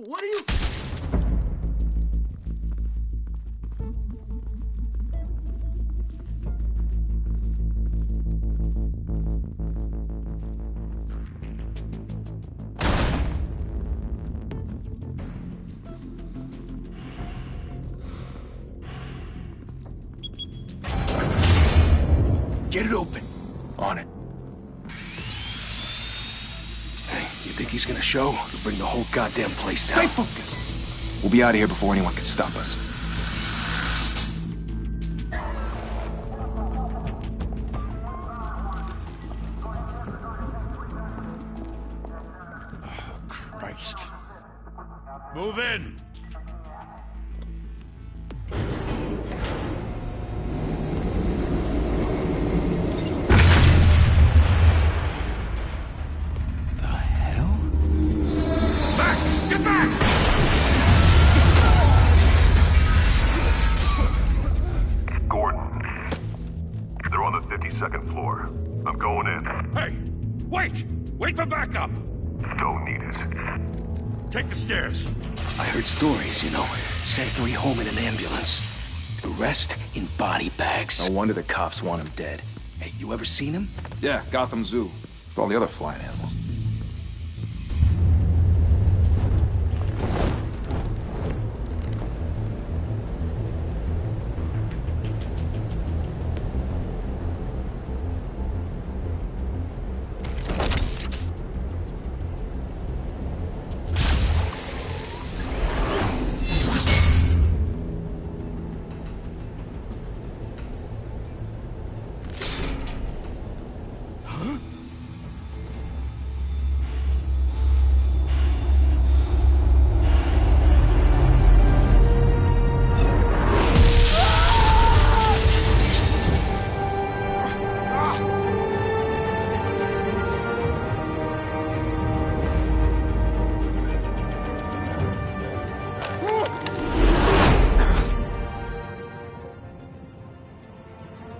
What are you... Get it open. On it. Hey, you think he's gonna show? He'll bring the whole goddamn place down. Stay focused. We'll be out of here before anyone can stop us. Oh, Christ. Move in! Second floor. I'm going in. Hey! Wait! Wait for backup! Don't need it. Take the stairs. I heard stories, you know. Sent 3 home in an ambulance. The rest in body bags. No wonder the cops want him dead. Hey, you ever seen him? Yeah, Gotham Zoo. With all the other flying animals.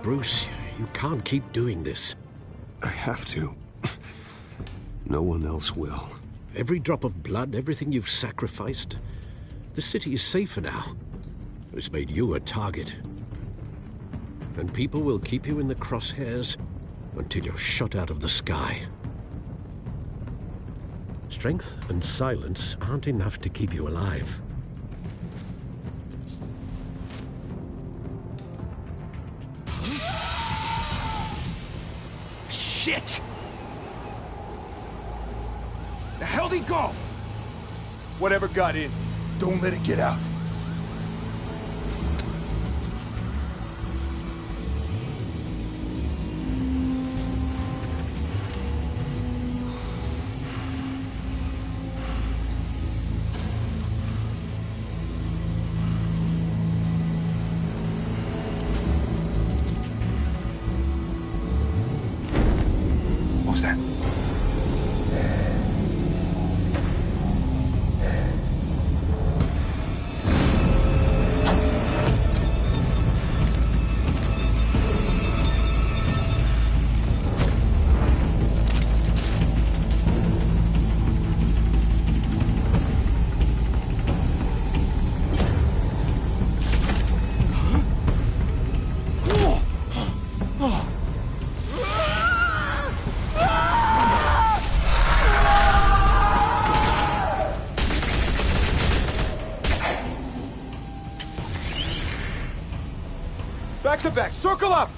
Bruce, you can't keep doing this. I have to. No one else will. Every drop of blood, everything you've sacrificed. The city is safer now. It's made you a target. And people will keep you in the crosshairs until you're shot out of the sky. Strength and silence aren't enough to keep you alive. Shit! The hell'd he go? Whatever got in, don't let it get out. What was that? Back to back, circle up!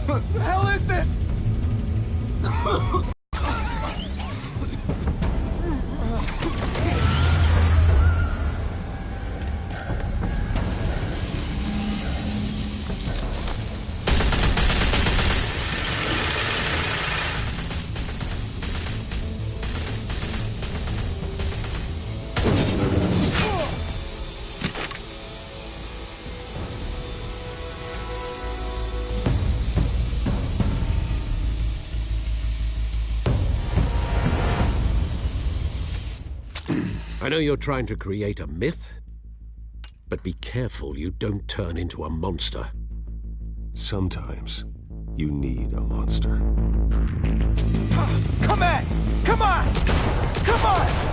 What the hell is this? I know you're trying to create a myth, But be careful you don't turn into a monster. Sometimes you need a monster. Come on! Come on! Come on!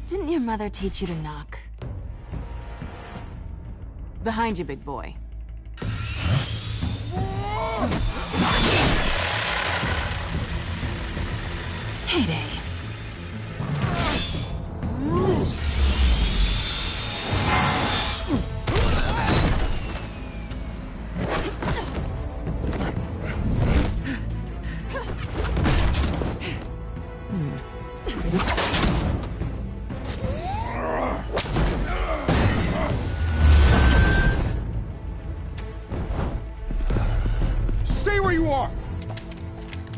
Didn't your mother teach you to knock? Behind you, big boy. Heyday. Stay where you are!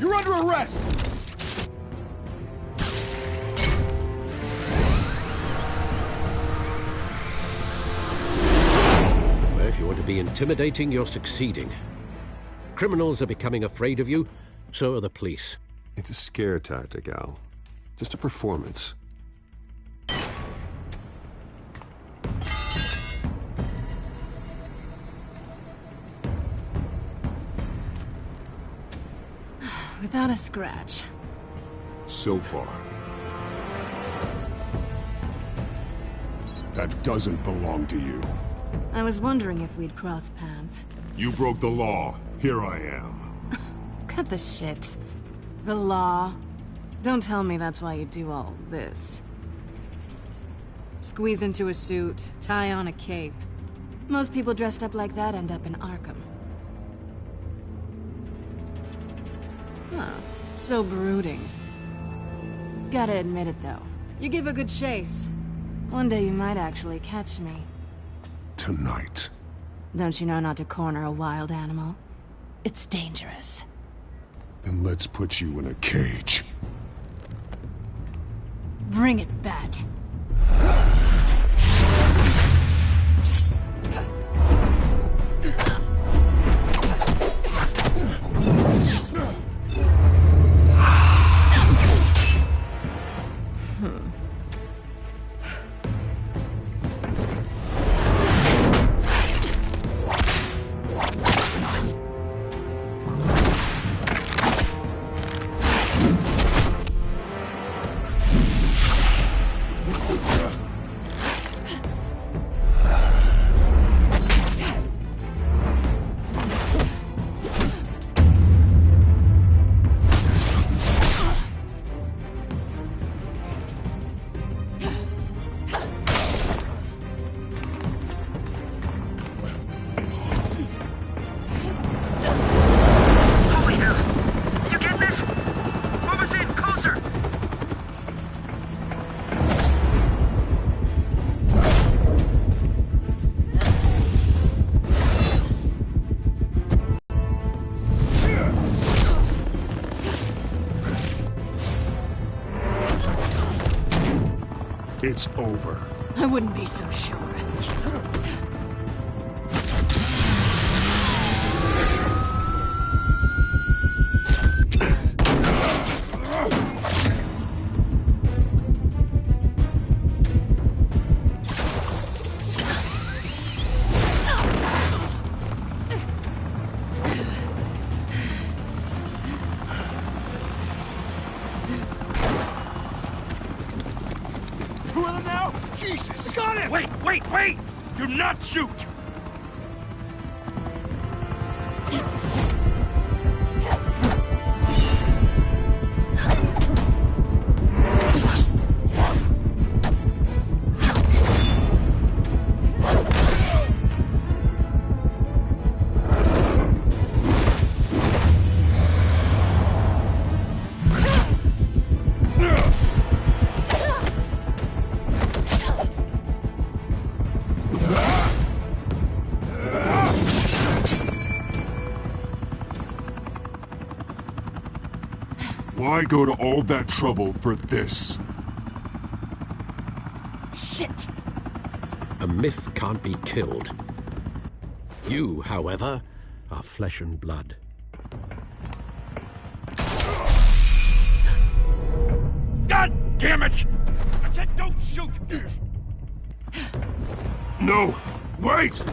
You're under arrest! Well, if you want to be intimidating, you're succeeding. Criminals are becoming afraid of you, so are the police. It's a scare tactic, Al. Just a performance. Without a scratch. So far. That doesn't belong to you. I was wondering if we'd cross paths. You broke the law. Here I am. Cut the shit. The law. Don't tell me that's why you do all this. Squeeze into a suit, tie on a cape. Most people dressed up like that end up in Arkham. Huh. So brooding. Gotta admit it, though. You give a good chase. One day you might actually catch me. Tonight. Don't you know not to corner a wild animal? It's dangerous. Then let's put you in a cage. Bring it, Bat. It's over. I wouldn't be so sure. now? Jesus! Got him! Wait! Do not shoot! Why go to all that trouble for this? Shit! A myth can't be killed. You, however, are flesh and blood. God damn it! I said don't shoot! No! Wait!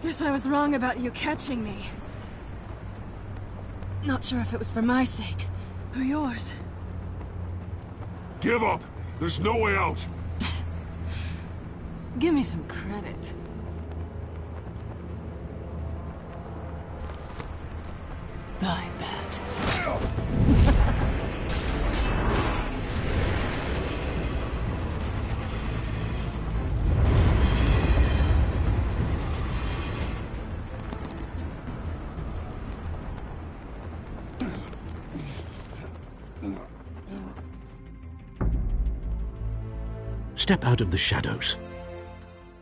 Guess I was wrong about you catching me. Not sure if it was for my sake, or yours. Give up! There's no way out! Give me some credit. I bet. Step out of the shadows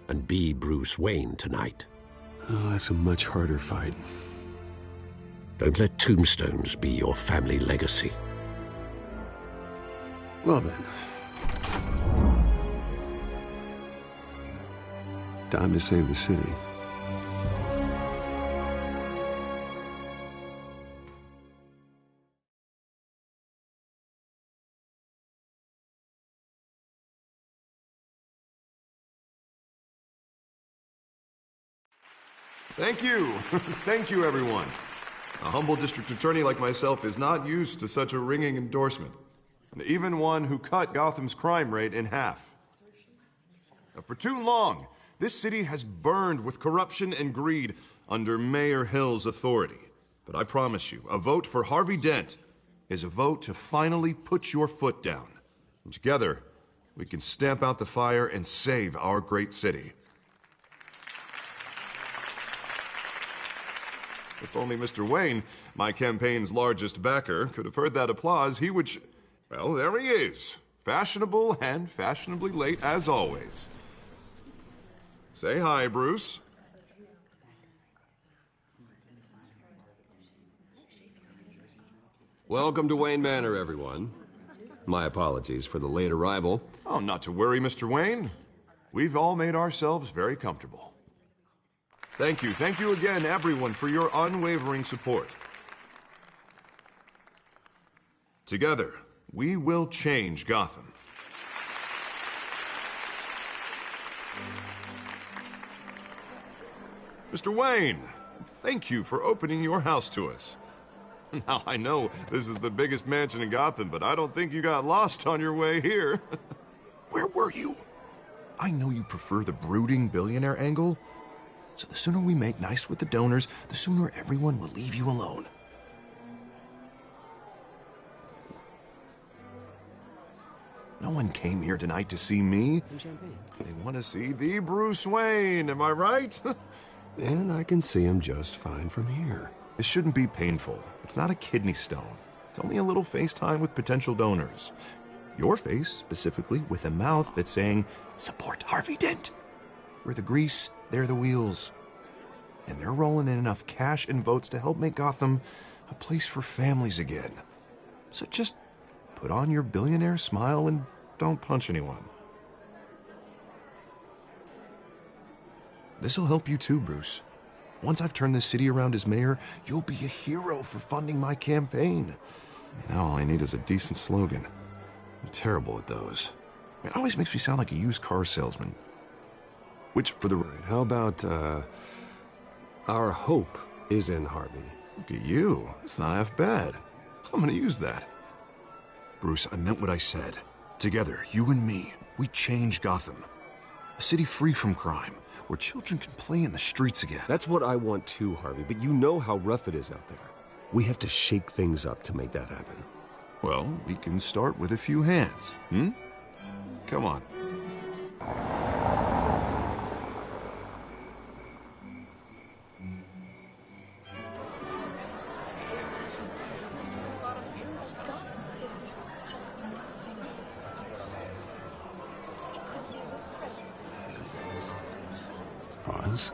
and be Bruce Wayne tonight. Oh, that's a much harder fight. Don't let tombstones be your family legacy. Well then. Time to save the city. Thank you. Thank you, everyone. A humble district attorney like myself is not used to such a ringing endorsement. Even one who cut Gotham's crime rate in half. For too long, this city has burned with corruption and greed under Mayor Hill's authority. But I promise you, a vote for Harvey Dent is a vote to finally put your foot down. And together, we can stamp out the fire and save our great city. If only Mr. Wayne, my campaign's largest backer, could have heard that applause, he would well, there he is. Fashionable and fashionably late as always. Say hi, Bruce. Welcome to Wayne Manor, everyone. My apologies for the late arrival. Oh, not to worry, Mr. Wayne. We've all made ourselves very comfortable. Thank you again, everyone, for your unwavering support. Together, we will change Gotham. Mr. Wayne, thank you for opening your house to us. Now, I know this is the biggest mansion in Gotham, but I don't think you got lost on your way here. Where were you? I know you prefer the brooding billionaire angle, so the sooner we make nice with the donors, the sooner everyone will leave you alone. No one came here tonight to see me. Some champagne. They want to see the Bruce Wayne, am I right? And I can see him just fine from here. This shouldn't be painful. It's not a kidney stone. It's only a little FaceTime with potential donors. Your face, specifically, with a mouth that's saying, support Harvey Dent. We're the grease, they're the wheels. And they're rolling in enough cash and votes to help make Gotham a place for families again. So just put on your billionaire smile and don't punch anyone. This'll help you too, Bruce. Once I've turned this city around as mayor, you'll be a hero for funding my campaign. Now all I need is a decent slogan. I'm terrible at those. It always makes me sound like a used car salesman. Which, for the... Right, how about, our hope is in Harvey. Look at you. It's not half bad. I'm gonna use that. Bruce, I meant what I said. Together, you and me, we change Gotham. A city free from crime, where children can play in the streets again. That's what I want too, Harvey, but you know how rough it is out there. We have to shake things up to make that happen. Well, we can start with a few hands, Come on. Hans?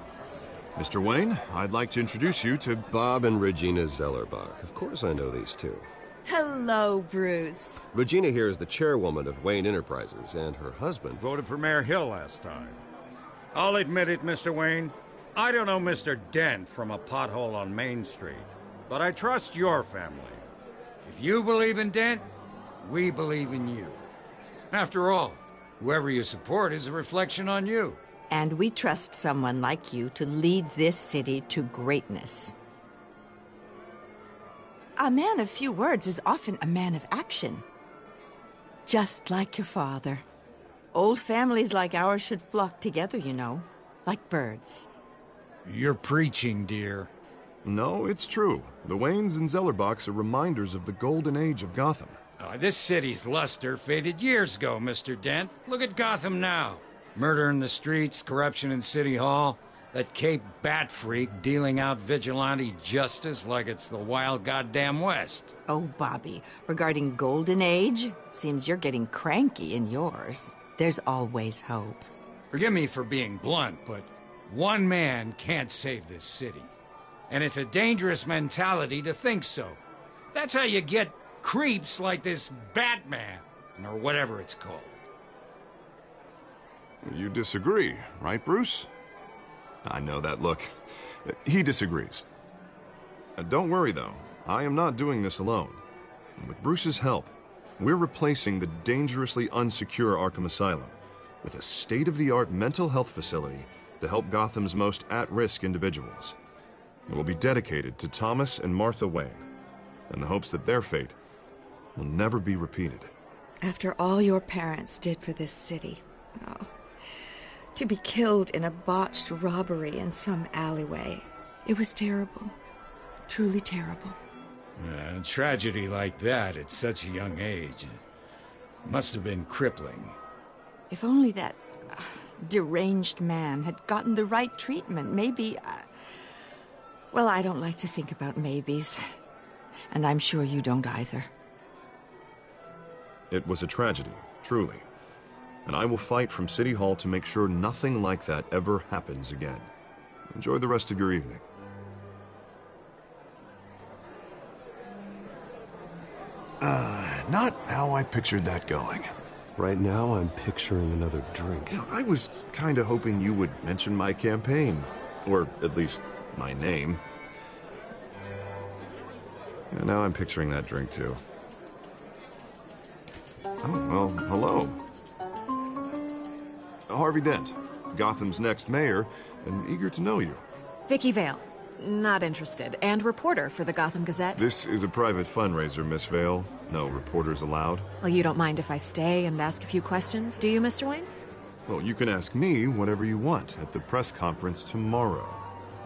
Mr. Wayne, I'd like to introduce you to... Bob and Regina Zellerbach. Of course I know these two. Hello, Bruce. Regina here is the chairwoman of Wayne Enterprises, and her husband... Voted for Mayor Hill last time. I'll admit it, Mr. Wayne. I don't know Mr. Dent from a pothole on Main Street, but I trust your family. If you believe in Dent, we believe in you. After all, whoever you support is a reflection on you. And we trust someone like you to lead this city to greatness. A man of few words is often a man of action. Just like your father. Old families like ours should flock together, you know, like birds. You're preaching, dear. No, it's true. The Waynes and Zellerbachs are reminders of the golden age of Gotham. This city's luster faded years ago, Mr. Dent. Look at Gotham now. Murder in the streets, corruption in City Hall, that Cape Bat freak dealing out vigilante justice like it's the wild goddamn West. Oh, Bobby, regarding Golden Age, seems you're getting cranky in yours. There's always hope. Forgive me for being blunt, but one man can't save this city. And it's a dangerous mentality to think so. That's how you get creeps like this Batman, or whatever it's called. You disagree, right, Bruce? I know that look. He disagrees. Don't worry, though. I am not doing this alone. And with Bruce's help, we're replacing the dangerously unsecure Arkham Asylum with a state-of-the-art mental health facility to help Gotham's most at-risk individuals. It will be dedicated to Thomas and Martha Wayne, in the hopes that their fate will never be repeated. After all your parents did for this city, to be killed in a botched robbery in some alleyway, it was terrible. Truly terrible. A tragedy like that at such a young age must have been crippling. If only that deranged man had gotten the right treatment, maybe... Well, I don't like to think about maybes. And I'm sure you don't either. It was a tragedy, truly. And I will fight from City Hall to make sure nothing like that ever happens again. Enjoy the rest of your evening. Not how I pictured that going. Right now, I'm picturing another drink. I was kind of hoping you would mention my campaign. Or at least my name. And now I'm picturing that drink, too. Oh, well, hello. Harvey Dent, Gotham's next mayor, and eager to know you. Vicky Vale. Not interested. And reporter for the Gotham Gazette. This is a private fundraiser, Miss Vale. No reporters allowed. Well, you don't mind if I stay and ask a few questions, do you, Mr. Wayne? Well, you can ask me whatever you want at the press conference tomorrow.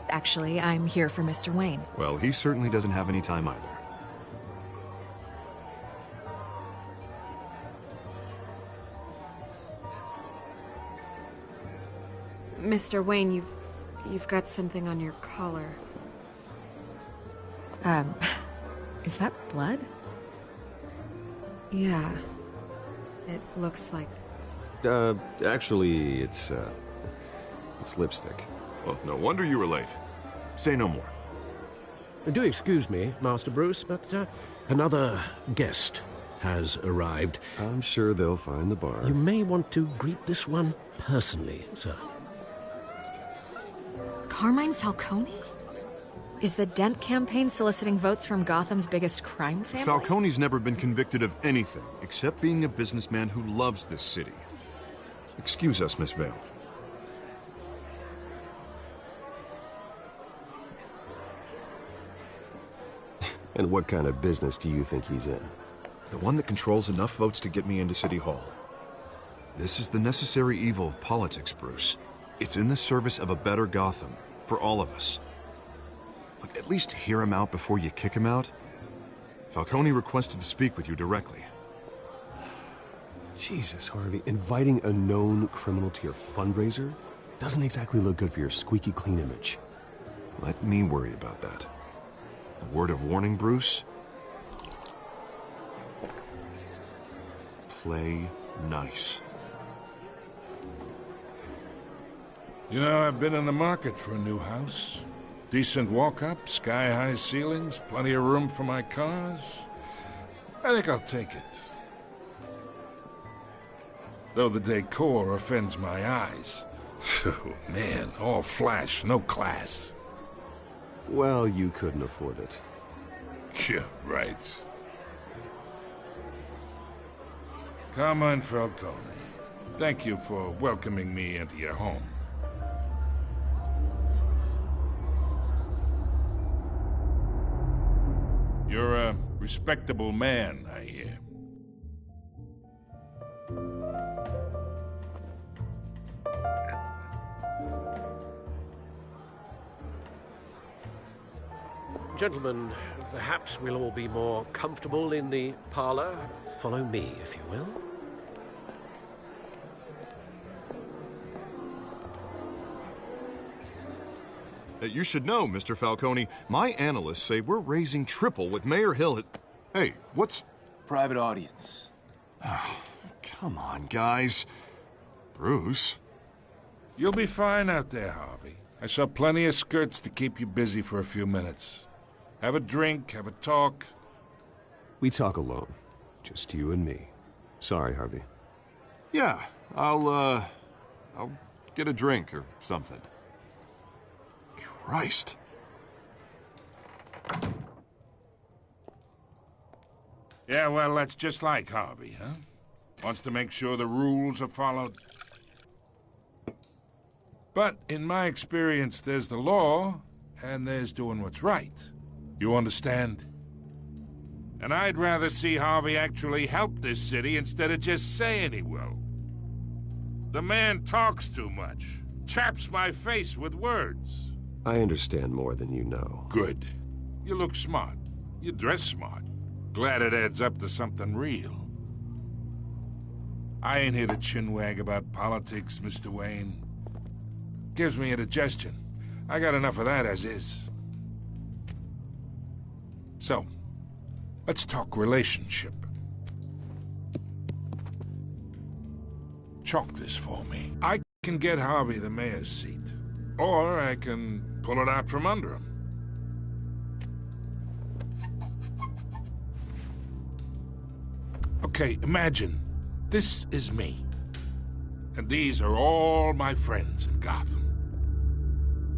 Actually, I'm here for Mr. Wayne. Well, he certainly doesn't have any time either. Mr. Wayne, you've got something on your collar. Is that blood? Yeah. It looks like... Actually, it's lipstick. Well, no wonder you were late. Say no more. Do excuse me, Master Bruce, but another guest has arrived. I'm sure they'll find the bar. You may want to greet this one personally, sir. Carmine Falcone? Is the Dent campaign soliciting votes from Gotham's biggest crime family? Falcone's never been convicted of anything, except being a businessman who loves this city. Excuse us, Miss Vale. And what kind of business do you think he's in? The one that controls enough votes to get me into City Hall. This is the necessary evil of politics, Bruce. It's in the service of a better Gotham, for all of us. Look, at least hear him out before you kick him out. Falcone requested to speak with you directly. Jesus, Harvey, inviting a known criminal to your fundraiser doesn't exactly look good for your squeaky clean image. Let me worry about that. A word of warning, Bruce. Play nice. You know, I've been in the market for a new house. Decent walk-up, sky-high ceilings, plenty of room for my cars. I think I'll take it. Though the decor offends my eyes. Oh, man, all flash, no class. Well, you couldn't afford it. Yeah, right. Carmine Falcone, thank you for welcoming me into your home. You're a respectable man, I hear. Gentlemen, perhaps we'll all be more comfortable in the parlor. Follow me, if you will. You should know, Mr. Falcone, my analysts say we're raising triple what Mayor Hill has... Hey, what's... Private audience. Oh, come on, guys. Bruce? You'll be fine out there, Harvey. I saw plenty of skirts to keep you busy for a few minutes. Have a drink, have a talk. We talk alone. Just you and me. Sorry, Harvey. Yeah, I'll get a drink or something. Christ. Yeah, well, that's just like Harvey, huh? Wants to make sure the rules are followed. But in my experience, there's the law, and there's doing what's right. You understand? And I'd rather see Harvey actually help this city instead of just saying he will. The man talks too much. Chaps my face with words. I understand more than you know. Good. You look smart. You dress smart. Glad it adds up to something real. I ain't here to chinwag about politics, Mr. Wayne. Gives me indigestion. I got enough of that as is. So, let's talk relationship. Chalk this for me. I can get Harvey the mayor's seat, or I can pull it out from under him. Okay, imagine this is me, and these are all my friends in Gotham.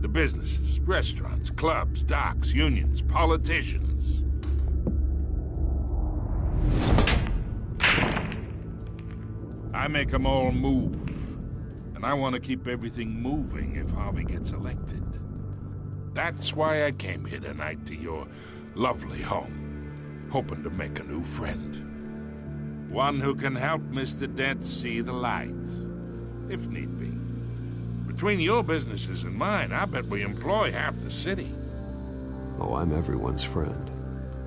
The businesses, restaurants, clubs, docks, unions, politicians. I make them all move. And I want to keep everything moving if Harvey gets elected. That's why I came here tonight to your lovely home, hoping to make a new friend. One who can help Mr. Dent see the light, if need be. Between your businesses and mine, I bet we employ half the city. Oh, I'm everyone's friend.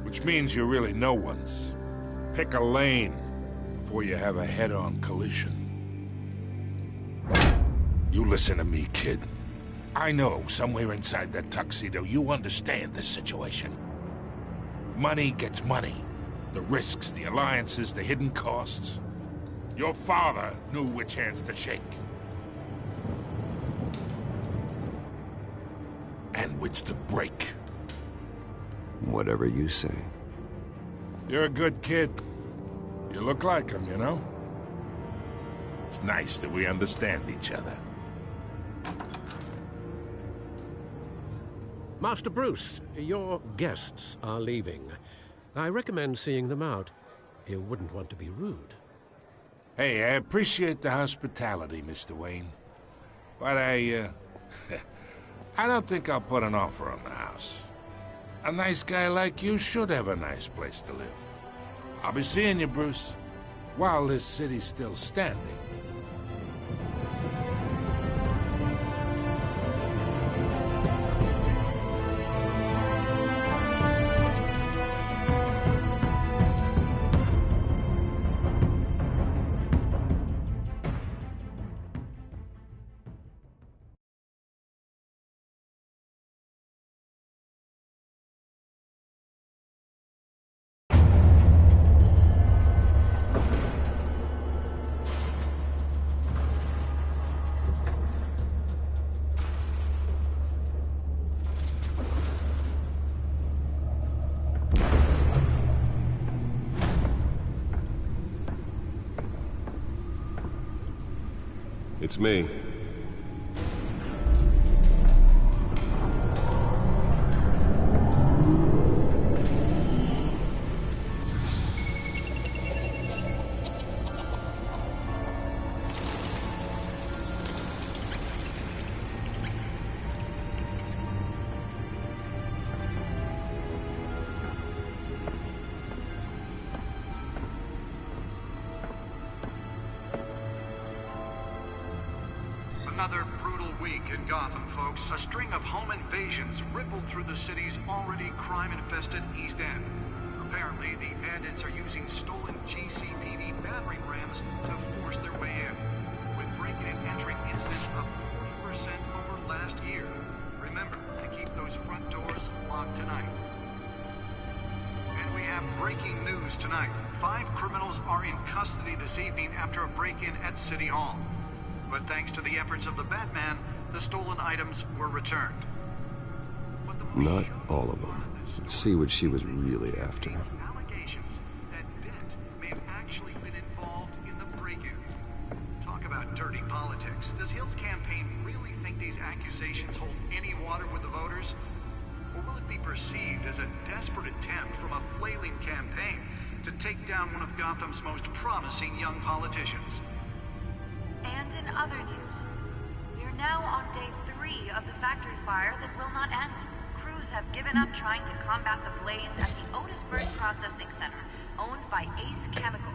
Which means you're really no one's. Pick a lane before you have a head-on collision. You listen to me, kid. I know somewhere inside that tuxedo you understand this situation. Money gets money. The risks, the alliances, the hidden costs. Your father knew which hands to shake. And which to break. Whatever you say. You're a good kid. You look like him, you know? It's nice that we understand each other. Master Bruce, your guests are leaving. I recommend seeing them out. You wouldn't want to be rude. Hey, I appreciate the hospitality, Mr. Wayne. But I don't think I'll put an offer on the house. A nice guy like you should have a nice place to live. I'll be seeing you, Bruce, while this city's still standing. It's me. Another brutal week in Gotham, folks. A string of home invasions rippled through the city's already crime-infested East End. Apparently, the bandits are using stolen GCPD battering rams to force their way in, with breaking and entering incidents up 40% over last year. Remember to keep those front doors locked tonight. And we have breaking news tonight. 5 criminals are in custody this evening after a break-in at City Hall. But thanks to the efforts of the Batman, the stolen items were returned. Not all of them. Let's see what she was really after. Allegations that Dent may have actually been involved in the break-in. Talk about dirty politics. Does Hill's campaign really think these accusations hold any water with the voters? Or will it be perceived as a desperate attempt from a flailing campaign to take down one of Gotham's most promising young politicians? And in other news, we are now on day 3 of the factory fire that will not end. Crews have given up trying to combat the blaze at the Otisburg Processing Center, owned by Ace Chemical.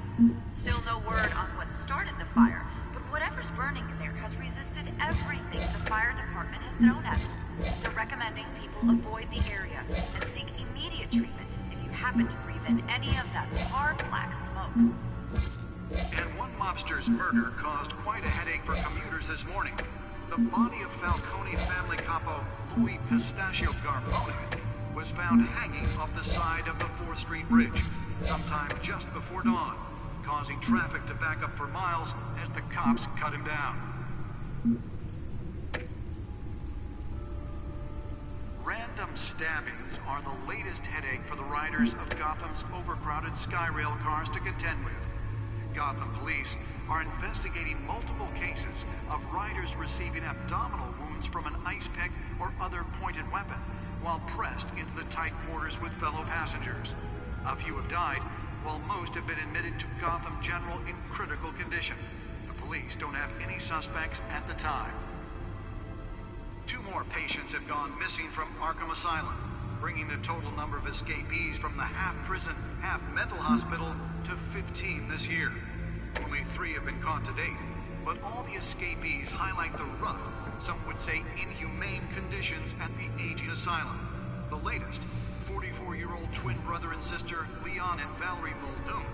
Still no word on what started the fire, but whatever's burning there has resisted everything the fire department has thrown at it. They're recommending people avoid the area and seek immediate treatment if you happen to breathe in any of that hard black smoke. And one mobster's murder caused quite a headache for commuters this morning. The body of Falcone family capo Louis Pistachio Garbone was found hanging off the side of the 4th Street Bridge sometime just before dawn, causing traffic to back up for miles as the cops cut him down. Random stabbings are the latest headache for the riders of Gotham's overcrowded Skyrail cars to contend with. Gotham police are investigating multiple cases of riders receiving abdominal wounds from an ice pick or other pointed weapon while pressed into the tight quarters with fellow passengers. A few have died, while most have been admitted to Gotham General in critical condition. The police don't have any suspects at the time. 2 more patients have gone missing from Arkham Asylum, bringing the total number of escapees from the half-prison, half-mental hospital to 15 this year. Only 3 have been caught to date, but all the escapees highlight the rough, some would say inhumane conditions at the aging asylum. The latest, 44-year-old twin brother and sister Leon and Valerie Muldoon,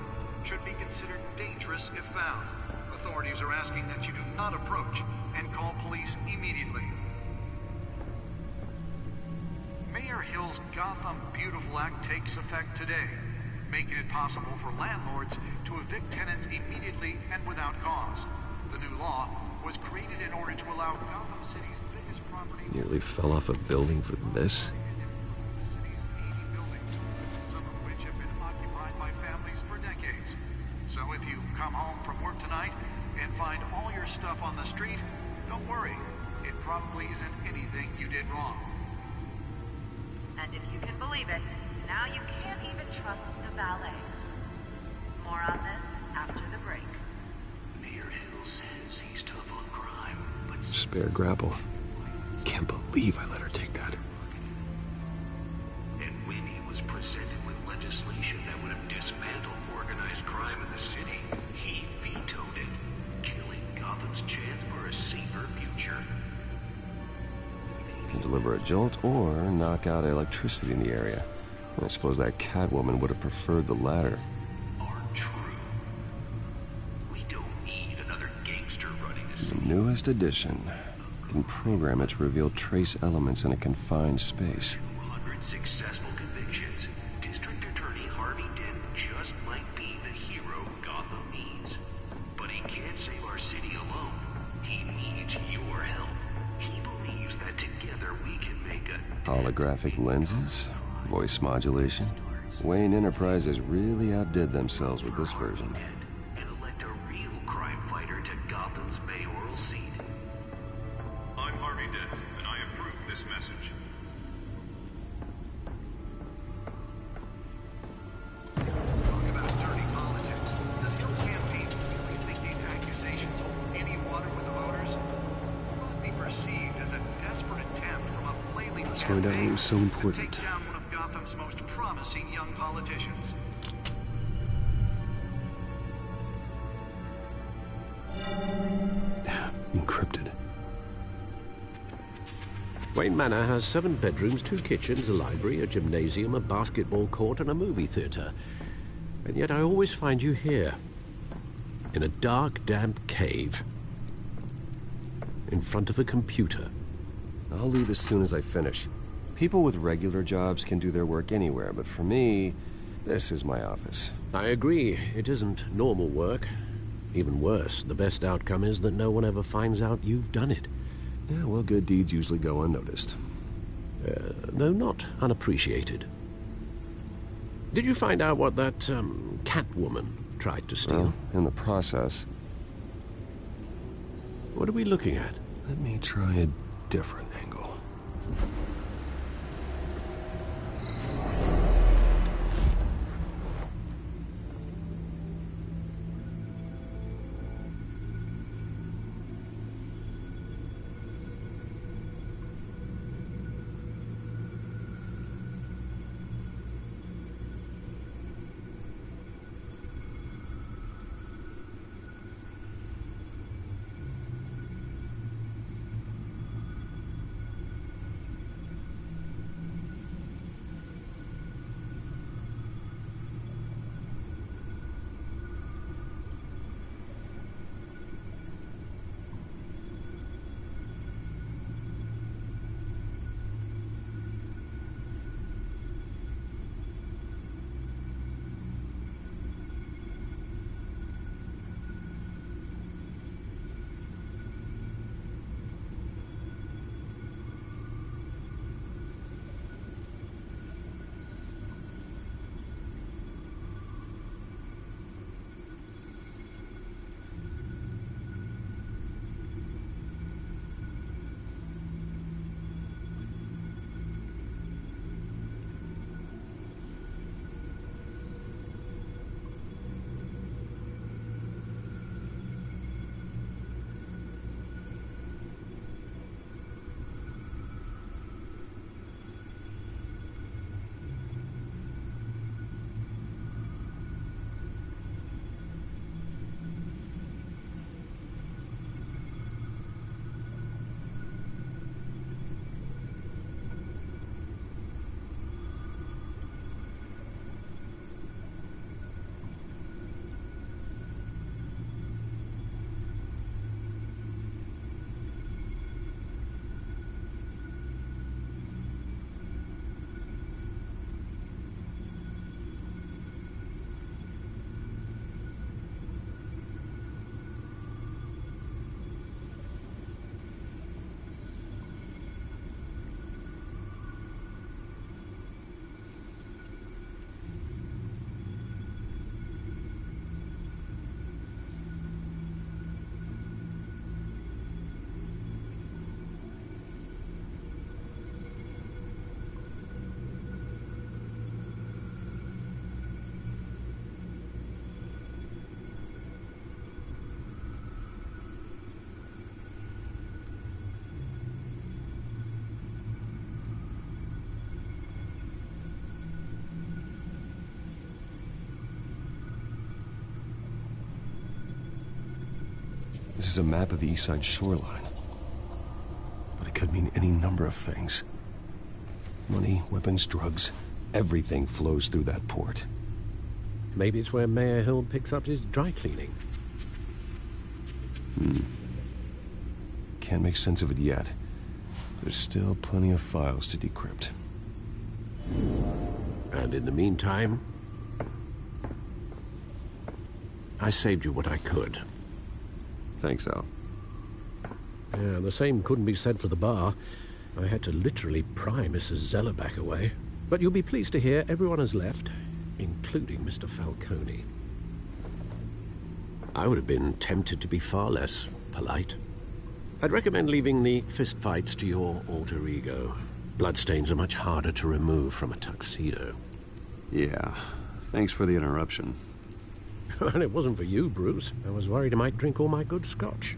should be considered dangerous if found. Authorities are asking that you do not approach and call police immediately. Mayor Hill's Gotham Beautiful Act takes effect today, making it possible for landlords to evict tenants immediately and without cause. The new law was created in order to allow Gotham City's biggest property... Nearly fell off a building for this? Some of which have been occupied by families for decades. So if you come home from work tonight and find all your stuff on the street, don't worry. It probably isn't anything you did wrong. And if you can believe it, now you can't even trust the valets. More on this after the break. Mayor Hill says he's tough on crime, but... Spare grapple. Can't believe I let her take that. And when he was presented with legislation that would have dismantled organized crime in the city, he vetoed it, killing Gotham's chance for a safer future. Can deliver a jolt or knock out electricity in the area. I suppose that Catwoman would have preferred the latter. Aren't true. We don't need another gangster running the The city. newest edition can program it to reveal trace elements in a confined space. 200 successful convictions. District Attorney Harvey Dent just might be the hero Gotham needs. But he can't save our city alone. He needs your help. He believes that together we can make a... Holographic lenses, voice modulation. Wayne Enterprises really outdid themselves with this version. and elect a real crime fighter to Gotham's mayoral seat. I'm Harvey Dent, and I approve this message. Talk about dirty politics. Does Hill's campaign really think these accusations hold any water with the voters? Will it be perceived as a desperate attempt from a flailing Let's find out what was so to important. take down one of Gotham's most promising young politicians? Encrypted. Wayne Manor has 7 bedrooms, 2 kitchens, a library, a gymnasium, a basketball court, and a movie theater. And yet I always find you here, in a dark, damp cave, in front of a computer. I'll leave as soon as I finish. People with regular jobs can do their work anywhere, but for me, this is my office. I agree, it isn't normal work. Even worse, the best outcome is that no one ever finds out you've done it. Yeah, well, good deeds usually go unnoticed. Though not unappreciated. Did you find out what that, Catwoman tried to steal? Well, in the process. What are we looking at? Let me try a different angle. This is a map of the east side shoreline. But it could mean any number of things. Money, weapons, drugs, everything flows through that port. Maybe it's where Mayor Hill picks up his dry cleaning. Can't make sense of it yet. There's still plenty of files to decrypt. And in the meantime, I saved you what I could. Thanks, Al. Yeah, the same couldn't be said for the bar. I had to literally pry Mrs. Zeller back away. But you'll be pleased to hear everyone has left, including Mr. Falcone. I would have been tempted to be far less polite. I'd recommend leaving the fistfights to your alter ego. Bloodstains are much harder to remove from a tuxedo. Yeah, thanks for the interruption. And it wasn't for you, Bruce. I was worried I might drink all my good scotch.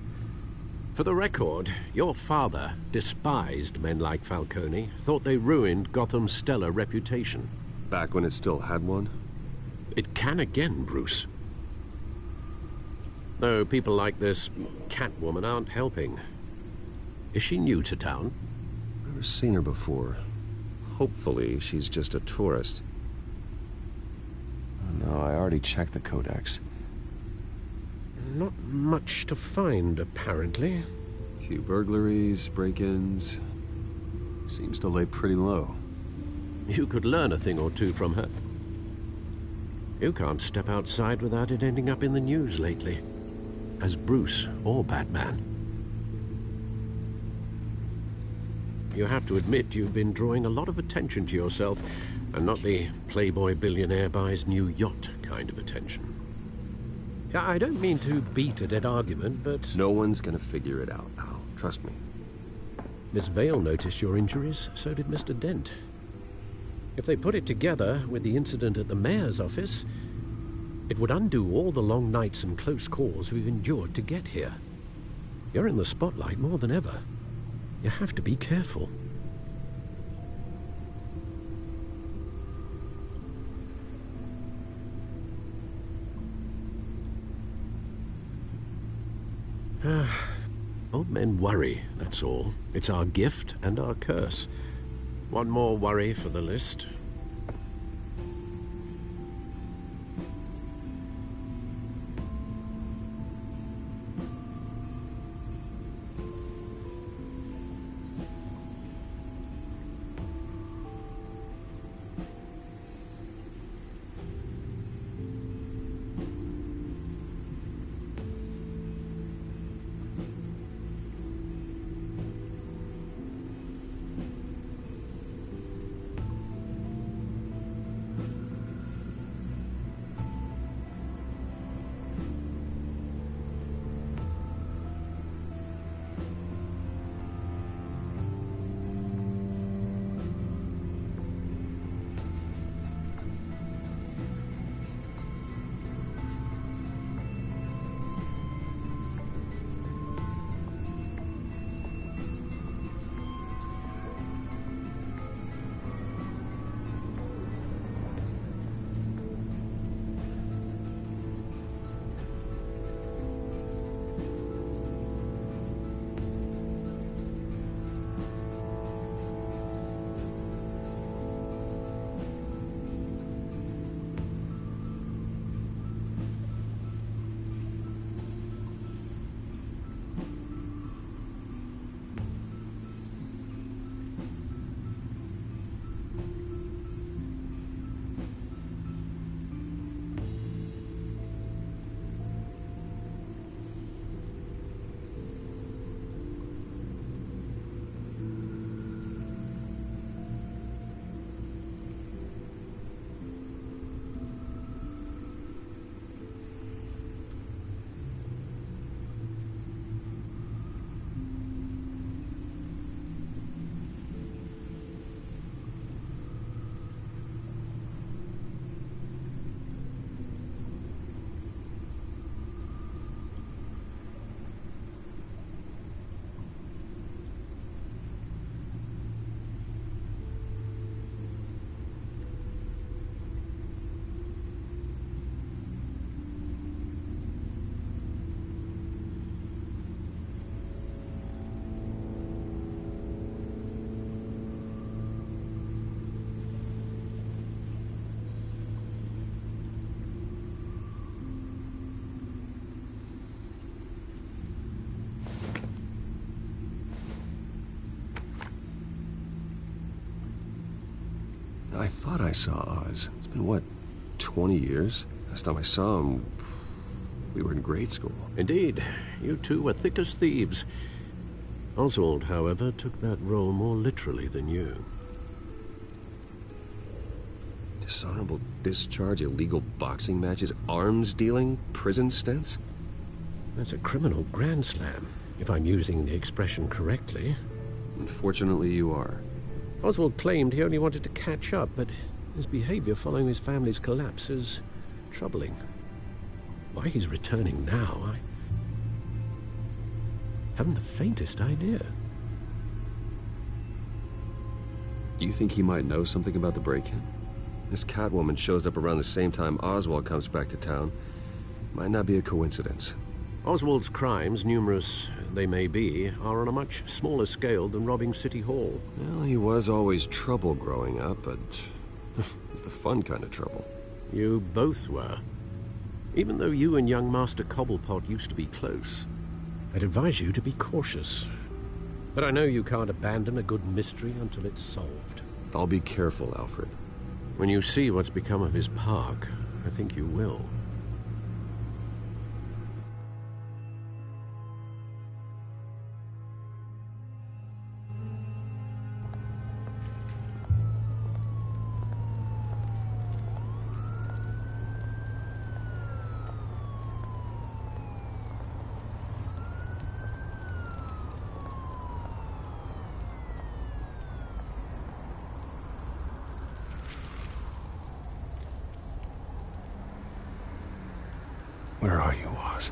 For the record, your father despised men like Falcone, thought they ruined Gotham's stellar reputation. Back when it still had one? It can again, Bruce. Though people like this Catwoman aren't helping. Is she new to town? Never seen her before. Hopefully, she's just a tourist. Oh, no, I already checked the codex. Not much to find, apparently. Few burglaries, break-ins. Seems to lay pretty low. You could learn a thing or two from her. You can't step outside without it ending up in the news lately. As Bruce or Batman. You have to admit you've been drawing a lot of attention to yourself, and not the playboy billionaire buys new yacht kind of attention. I don't mean to beat a dead argument, but... No one's gonna figure it out, Al. Trust me. Miss Vale noticed your injuries, so did Mr. Dent. If they put it together with the incident at the mayor's office, it would undo all the long nights and close calls we've endured to get here. You're in the spotlight more than ever. You have to be careful. Old men worry, that's all. It's our gift and our curse. One more worry for the list. I thought I saw Oz. It's been, what, 20 years? Last time I saw him, we were in grade school. Indeed. You two were thick as thieves. Oswald, however, took that role more literally than you. Dishonorable discharge, illegal boxing matches, arms dealing, prison stints? That's a criminal grand slam, if I'm using the expression correctly. Unfortunately, you are. Oswald claimed he only wanted to catch up, but his behavior following his family's collapse is troubling. Why he's returning now, I haven't the faintest idea. Do you think he might know something about the break-in? This Catwoman shows up around the same time Oswald comes back to town. Might not be a coincidence. Oswald's crimes, numerous they may be, are on a much smaller scale than robbing City Hall. Well, he was always trouble growing up, but it's the fun kind of trouble. You both were. Even though you and young Master Cobblepot used to be close, I'd advise you to be cautious. But I know you can't abandon a good mystery until it's solved. I'll be careful, Alfred. When you see what's become of his park, I think you will. Where are you, Oz?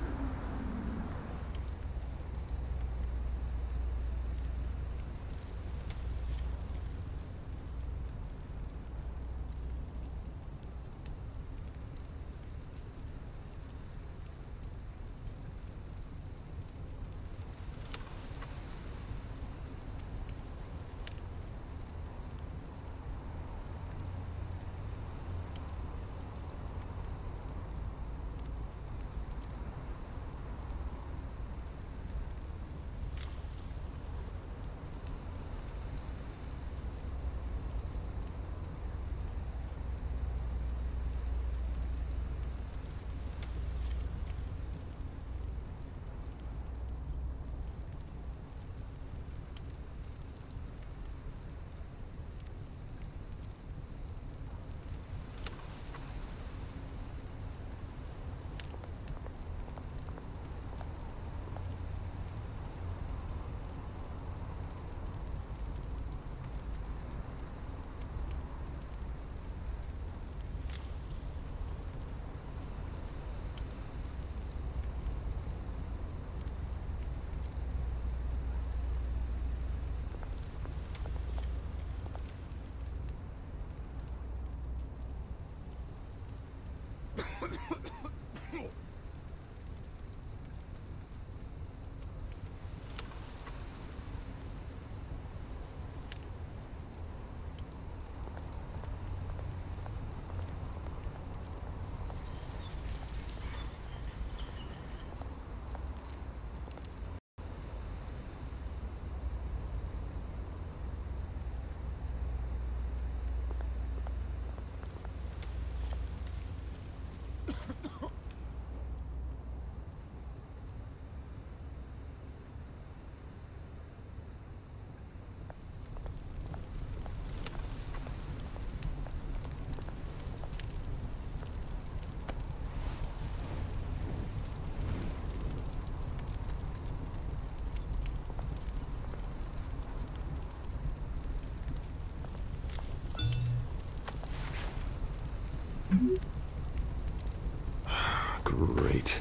Great.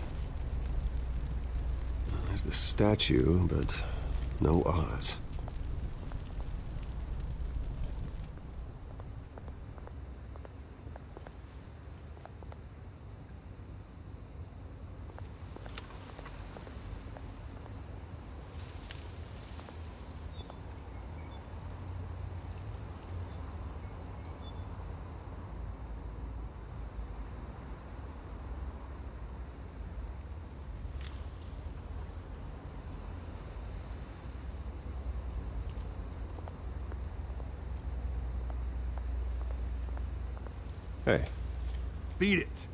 There's the statue, but no Oz. Hey. Beat it.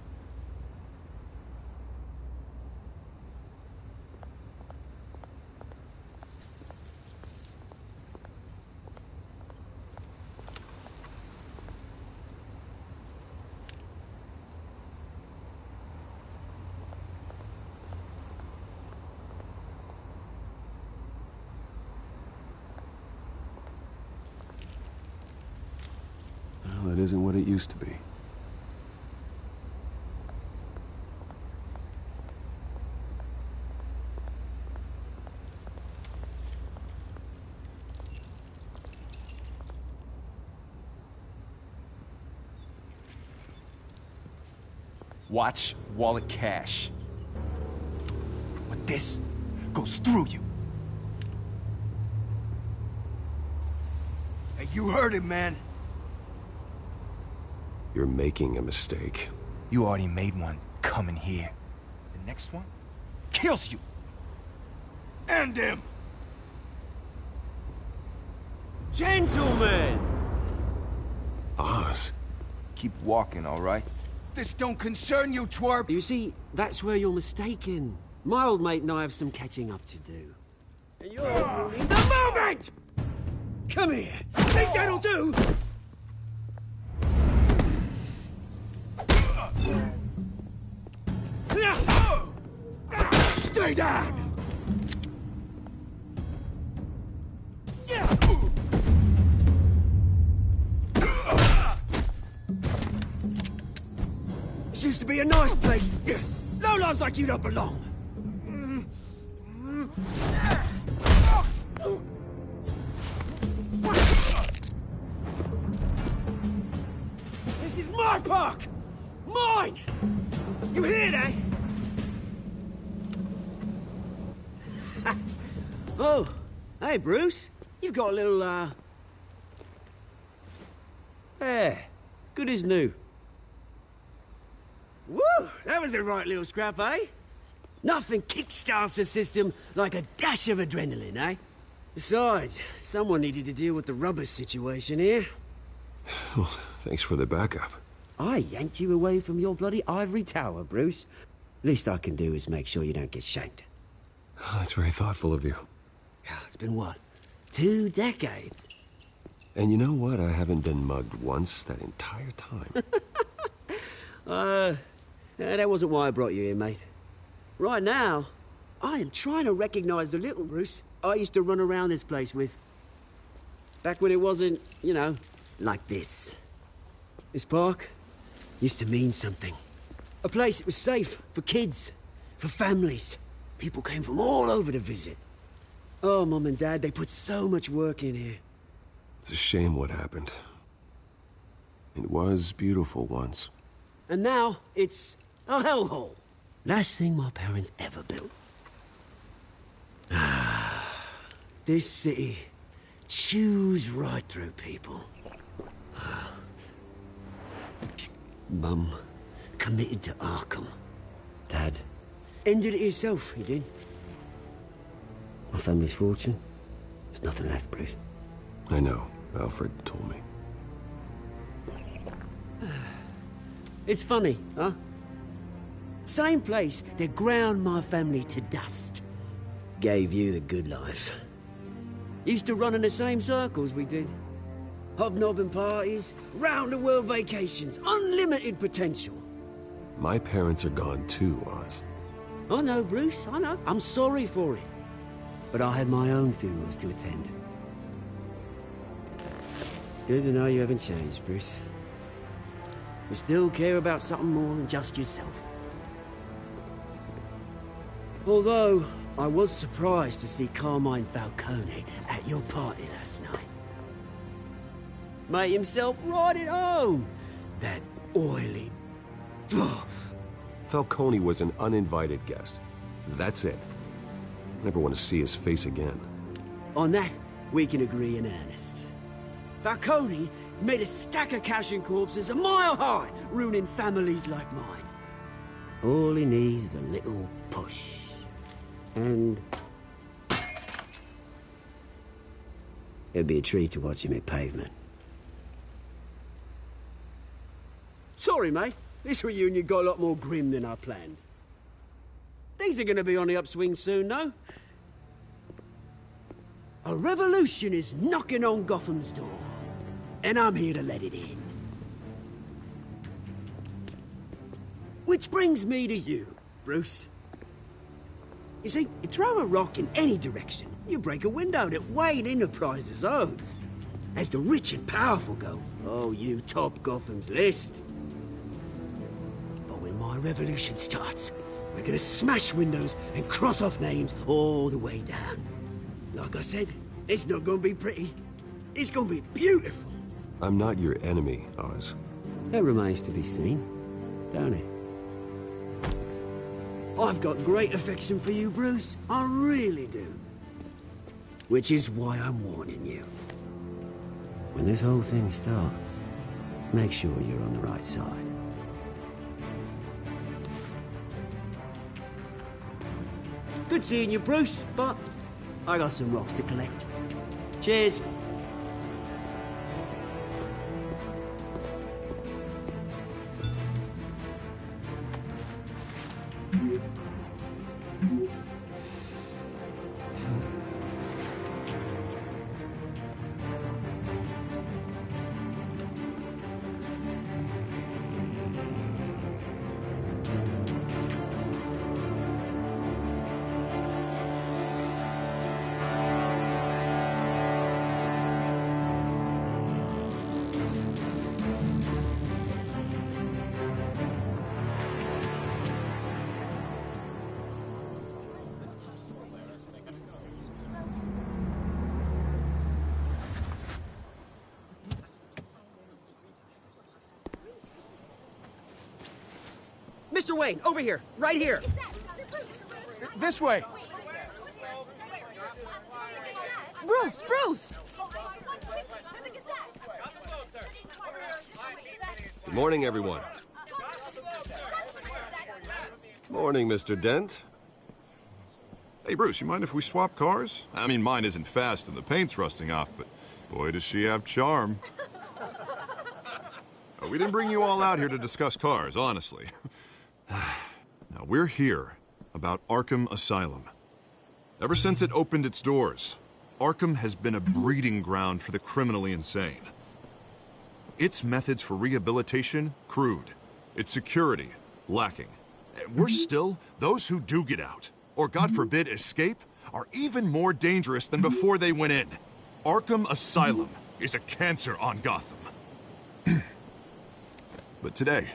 Well, it isn't what it used to be. Watch wallet cash. But this goes through you. Hey, you heard him, man. You're making a mistake. You already made one coming here. The next one kills you. And him. Gentlemen! Oz. Keep walking, all right? This don't concern you, twerp! You see, that's where you're mistaken. My old mate and I have some catching up to do. And you're ruining the moment! Come here! Think that'll do? Stay down! This used to be a nice place. Lowlifes like you don't belong. This is my park! Mine! You hear that? Oh, hey, Bruce. You've got a little, Yeah, good as new. Woo! That was a right little scrap, eh? Nothing kickstarts the system like a dash of adrenaline, eh? Besides, someone needed to deal with the rubber situation here. Well, thanks for the backup. I yanked you away from your bloody ivory tower, Bruce. Least I can do is make sure you don't get shanked. Oh, that's very thoughtful of you. Yeah, it's been what? 2 decades? And you know what? I haven't been mugged once that entire time. That wasn't why I brought you here, mate. Right now, I am trying to recognize the little Bruce I used to run around this place with. Back when it wasn't, you know, like this. This park used to mean something. A place that was safe for kids, for families. People came from all over to visit. Oh, Mum and Dad, they put so much work in here. It's a shame what happened. It was beautiful once. And now, it's a hellhole. Last thing my parents ever built. This city chews right through people. Mum committed to Arkham. Dad ended it himself, he did. My family's fortune, there's nothing left, Bruce. I know. Alfred told me. It's funny, huh? Same place that ground my family to dust. Gave you the good life. Used to run in the same circles we did. Hobnobbing parties, round-the-world vacations, unlimited potential. My parents are gone too, Oz. I know, Bruce, I know. I'm sorry for it. But I had my own funerals to attend. Good to know you haven't changed, Bruce. You still care about something more than just yourself. Although, I was surprised to see Carmine Falcone at your party last night. Made himself right at home. That oily... Falcone was an uninvited guest. That's it. Never want to see his face again. On that, we can agree in earnest. Falcone made a stack of cash and corpses a mile high, ruining families like mine. All he needs is a little push. And... it'd be a treat to watch him hit pavement. So Sorry, mate. This reunion got a lot more grim than I planned. Things are gonna be on the upswing soon, though. A revolution is knocking on Gotham's door, and I'm here to let it in. Which brings me to you, Bruce. You see, you throw a rock in any direction, you break a window that Wayne Enterprises owns. As the rich and powerful go, oh, you top Gotham's list. But when my revolution starts, we're gonna smash windows and cross off names all the way down. Like I said, it's not gonna be pretty. It's gonna be beautiful. I'm not your enemy, Oz. That remains to be seen, don't it? I've got great affection for you, Bruce. I really do. Which is why I'm warning you. When this whole thing starts, make sure you're on the right side. Good seeing you, Bruce, but I got some rocks to collect. Cheers. Mr. Wayne, over here, right here. This way. Bruce, Bruce! Good morning, everyone. Morning, Mr. Dent. Hey, Bruce, you mind if we swap cars? I mean, mine isn't fast and the paint's rusting off, but boy, does she have charm. We didn't bring you all out here to discuss cars, honestly. Now, we're here about Arkham Asylum. Ever since it opened its doors, Arkham has been a breeding ground for the criminally insane. Its methods for rehabilitation, crude. Its security, lacking. And worse still, those who do get out, or God forbid escape, are even more dangerous than before they went in. Arkham Asylum is a cancer on Gotham. But today,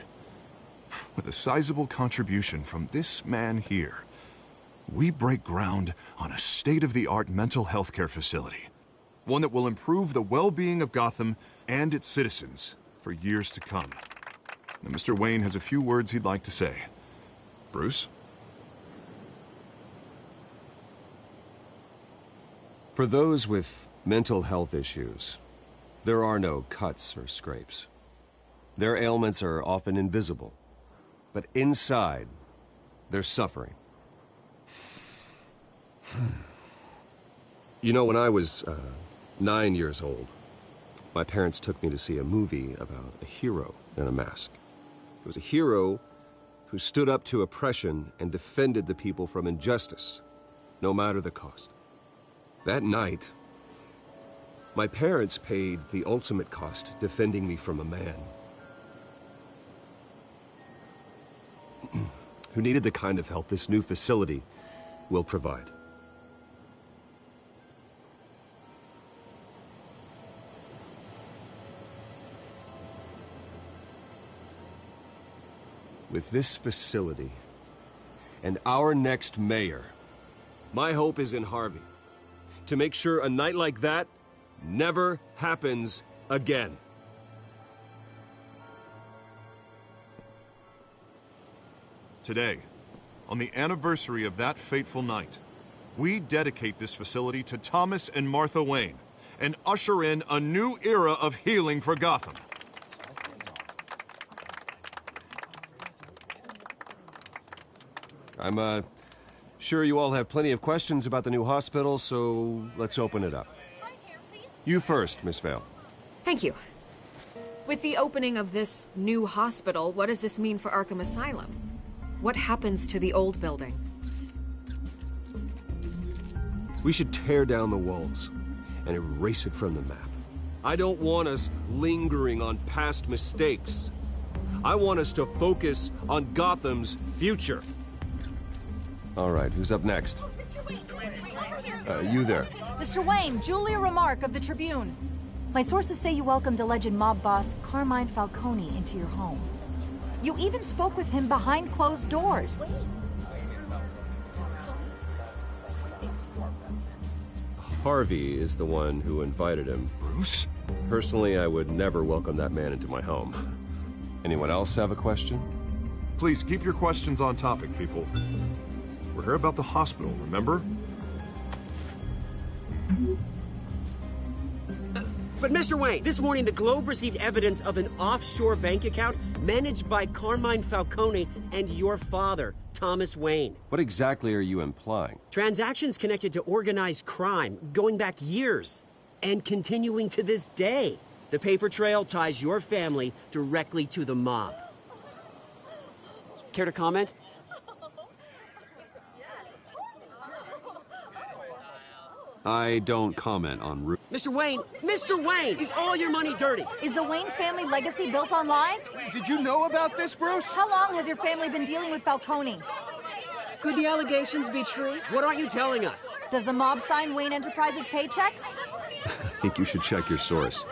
with a sizable contribution from this man here, we break ground on a state-of-the-art mental health care facility. One that will improve the well-being of Gotham and its citizens for years to come. Now, Mr. Wayne has a few words he'd like to say. Bruce? For those with mental health issues, there are no cuts or scrapes. Their ailments are often invisible, but inside, they're suffering. You know, when I was 9 years old, my parents took me to see a movie about a hero in a mask. It was a hero who stood up to oppression and defended the people from injustice, no matter the cost. That night, my parents paid the ultimate cost defending me from a man who needed the kind of help this new facility will provide. With this facility and our next mayor, my hope is in Harvey. To make sure a night like that never happens again. Today, on the anniversary of that fateful night, we dedicate this facility to Thomas and Martha Wayne and usher in a new era of healing for Gotham. I'm sure you all have plenty of questions about the new hospital, so let's open it up. You first, Miss Vale. Thank you. With the opening of this new hospital, what does this mean for Arkham Asylum? What happens to the old building? We should tear down the walls and erase it from the map. I don't want us lingering on past mistakes. I want us to focus on Gotham's future. All right, who's up next? You there. Mr. Wayne, Julia Remark of the Tribune. My sources say you welcomed a legend mob boss, Carmine Falcone, into your home. You even spoke with him behind closed doors. Harvey is the one who invited him. Bruce? Personally, I would never welcome that man into my home. Anyone else have a question? Please, keep your questions on topic, people. We're here about the hospital, remember? But Mr. Wayne, this morning the Globe received evidence of an offshore bank account managed by Carmine Falcone and your father, Thomas Wayne. What exactly are you implying? Transactions connected to organized crime, going back years, and continuing to this day. The paper trail ties your family directly to the mob. Care to comment? I don't comment on Mr. Wayne, is all your money dirty? Is the Wayne family legacy built on lies? Did you know about this, Bruce? How long has your family been dealing with Falcone? Could the allegations be true? What aren't you telling us? Does the mob sign Wayne Enterprises paychecks? I think you should check your source.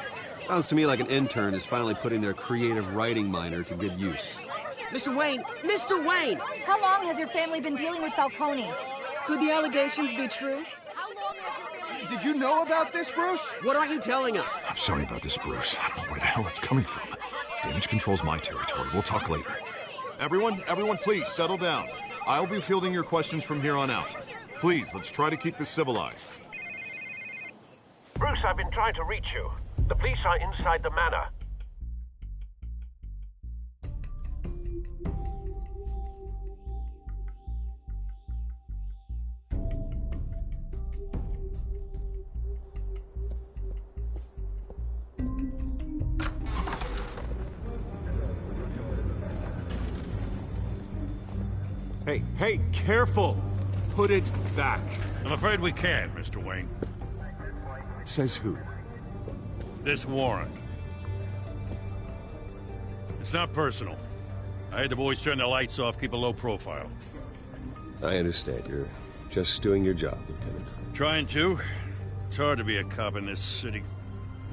Sounds to me like an intern is finally putting their creative writing minor to good use. Mr. Wayne! How long has your family been dealing with Falcone? Could the allegations be true? Did you know about this, Bruce? What aren't you telling us? I'm sorry about this, Bruce. I don't know where the hell it's coming from. Damage control's my territory. We'll talk later. Everyone, please, settle down. I'll be fielding your questions from here on out. Please, let's try to keep this civilized. Bruce, I've been trying to reach you. The police are inside the Manor. Hey, careful! Put it back. I'm afraid we can't, Mr. Wayne. Says who? This warrant. It's not personal. I had the boys turn the lights off, keep a low profile. I understand. You're just doing your job, Lieutenant. Trying to. It's hard to be a cop in this city.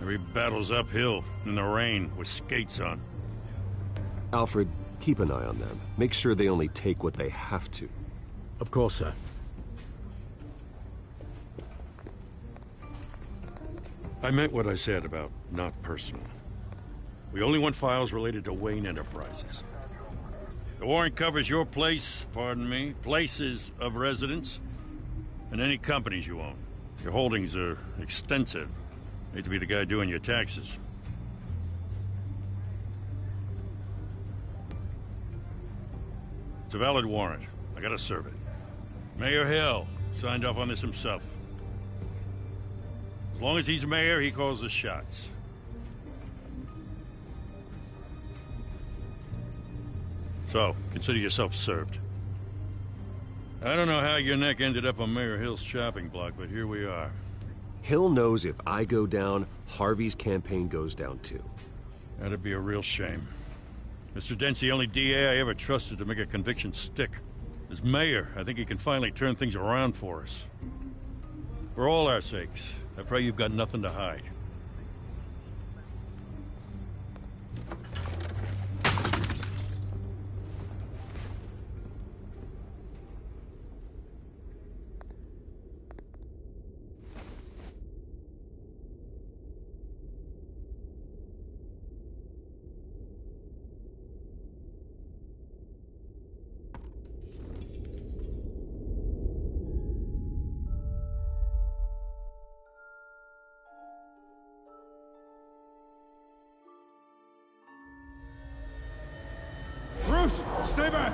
Every battle's uphill, in the rain, with skates on. Alfred, keep an eye on them. Make sure they only take what they have to. Of course, sir. I meant what I said about not personal. We only want files related to Wayne Enterprises. The warrant covers your place, pardon me, places of residence, and any companies you own. Your holdings are extensive. Hate to be the guy doing your taxes. It's a valid warrant. I gotta serve it. Mayor Hill signed off on this himself. As long as he's mayor, he calls the shots. So, consider yourself served. I don't know how your neck ended up on Mayor Hill's chopping block, but here we are. Hill knows if I go down, Harvey's campaign goes down too. That'd be a real shame. Mr. Dent's the only DA I ever trusted to make a conviction stick. As mayor, I think he can finally turn things around for us. For all our sakes, I pray you've got nothing to hide. Bruce, stay back!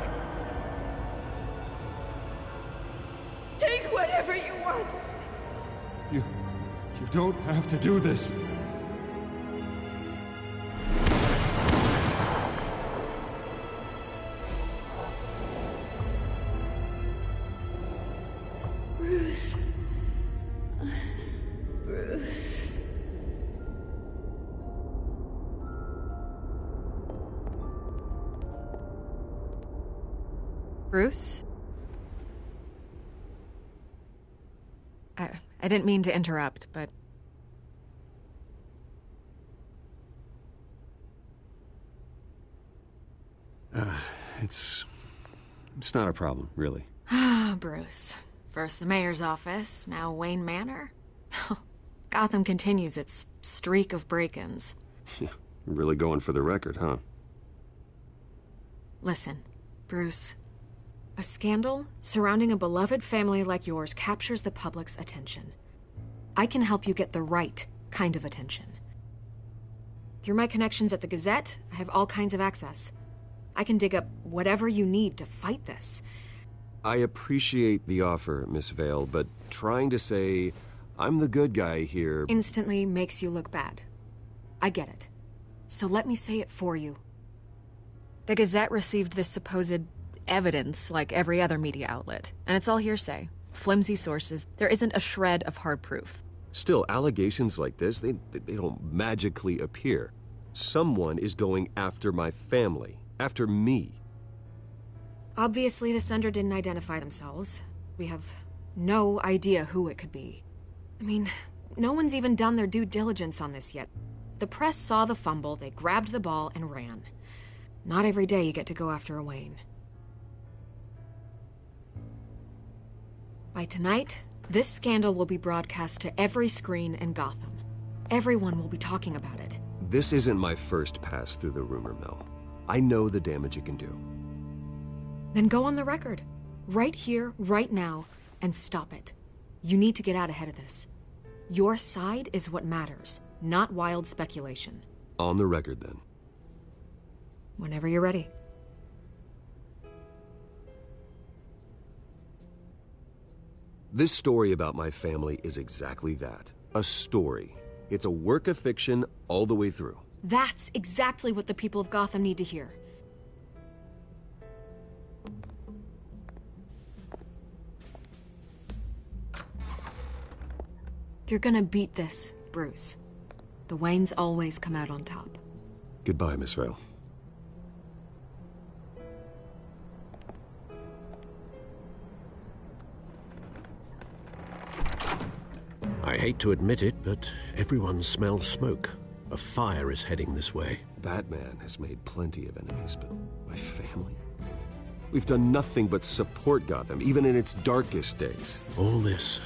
Take whatever you want. You don't have to do this. Bruce. Bruce. Bruce? I didn't mean to interrupt, but... It's not a problem, really. Ah, Bruce. First the mayor's office, now Wayne Manor. Gotham continues its streak of break-ins. Yeah, really going for the record, huh? Listen, Bruce. A scandal surrounding a beloved family like yours captures the public's attention. I can help you get the right kind of attention. Through my connections at the Gazette, I have all kinds of access. I can dig up whatever you need to fight this. I appreciate the offer, Miss Vale, but trying to say I'm the good guy here... instantly makes you look bad. I get it. So let me say it for you. The Gazette received this supposed evidence like every other media outlet, and it's all hearsay. Flimsy sources. There isn't a shred of hard proof. Still, allegations like this, they don't magically appear. Someone is going after my family. After me. Obviously, the sender didn't identify themselves. We have no idea who it could be. I mean, no one's even done their due diligence on this yet. The press saw the fumble, they grabbed the ball and ran. Not every day you get to go after a Wayne. By tonight, this scandal will be broadcast to every screen in Gotham. Everyone will be talking about it. This isn't my first pass through the rumor mill. I know the damage it can do. Then go on the record. Right here, right now, and stop it. You need to get out ahead of this. Your side is what matters, not wild speculation. On the record, then. Whenever you're ready. This story about my family is exactly that. A story. It's a work of fiction all the way through. That's exactly what the people of Gotham need to hear. You're gonna beat this, Bruce. The Waynes always come out on top. Goodbye, Miss Vale. I hate to admit it, but everyone smells smoke. A fire is heading this way. Batman has made plenty of enemies, but my family? We've done nothing but support Gotham, even in its darkest days. All this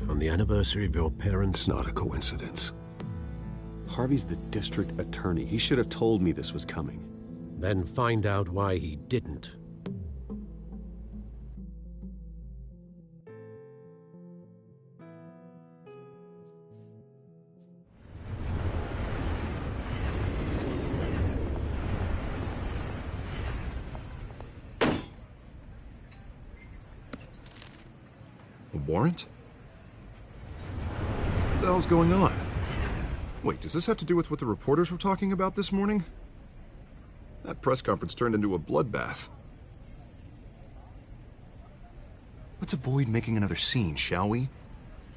on the anniversary of your parents'... It's not a coincidence. Harvey's the district attorney. He should have told me this was coming. Then find out why he didn't. Warrant? What the hell's going on? Wait, does this have to do with what the reporters were talking about this morning? That press conference turned into a bloodbath. Let's avoid making another scene, shall we?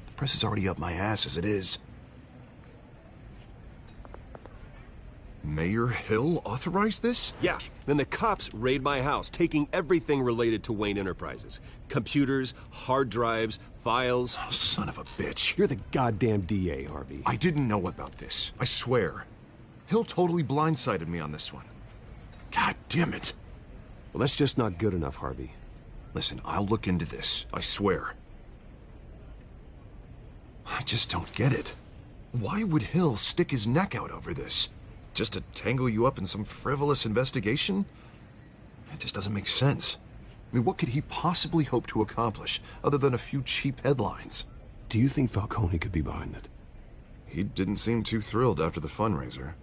The press is already up my ass as it is. Mayor Hill authorized this? Yeah, then the cops raid my house, taking everything related to Wayne Enterprises. Computers, hard drives, files. Oh, son of a bitch. You're the goddamn DA, Harvey. I didn't know about this. I swear. Hill totally blindsided me on this one. God damn it. Well, that's just not good enough, Harvey. Listen, I'll look into this. I swear. I just don't get it. Why would Hill stick his neck out over this? Just to tangle you up in some frivolous investigation? It just doesn't make sense. I mean, what could he possibly hope to accomplish other than a few cheap headlines? Do you think Falcone could be behind it? He didn't seem too thrilled after the fundraiser.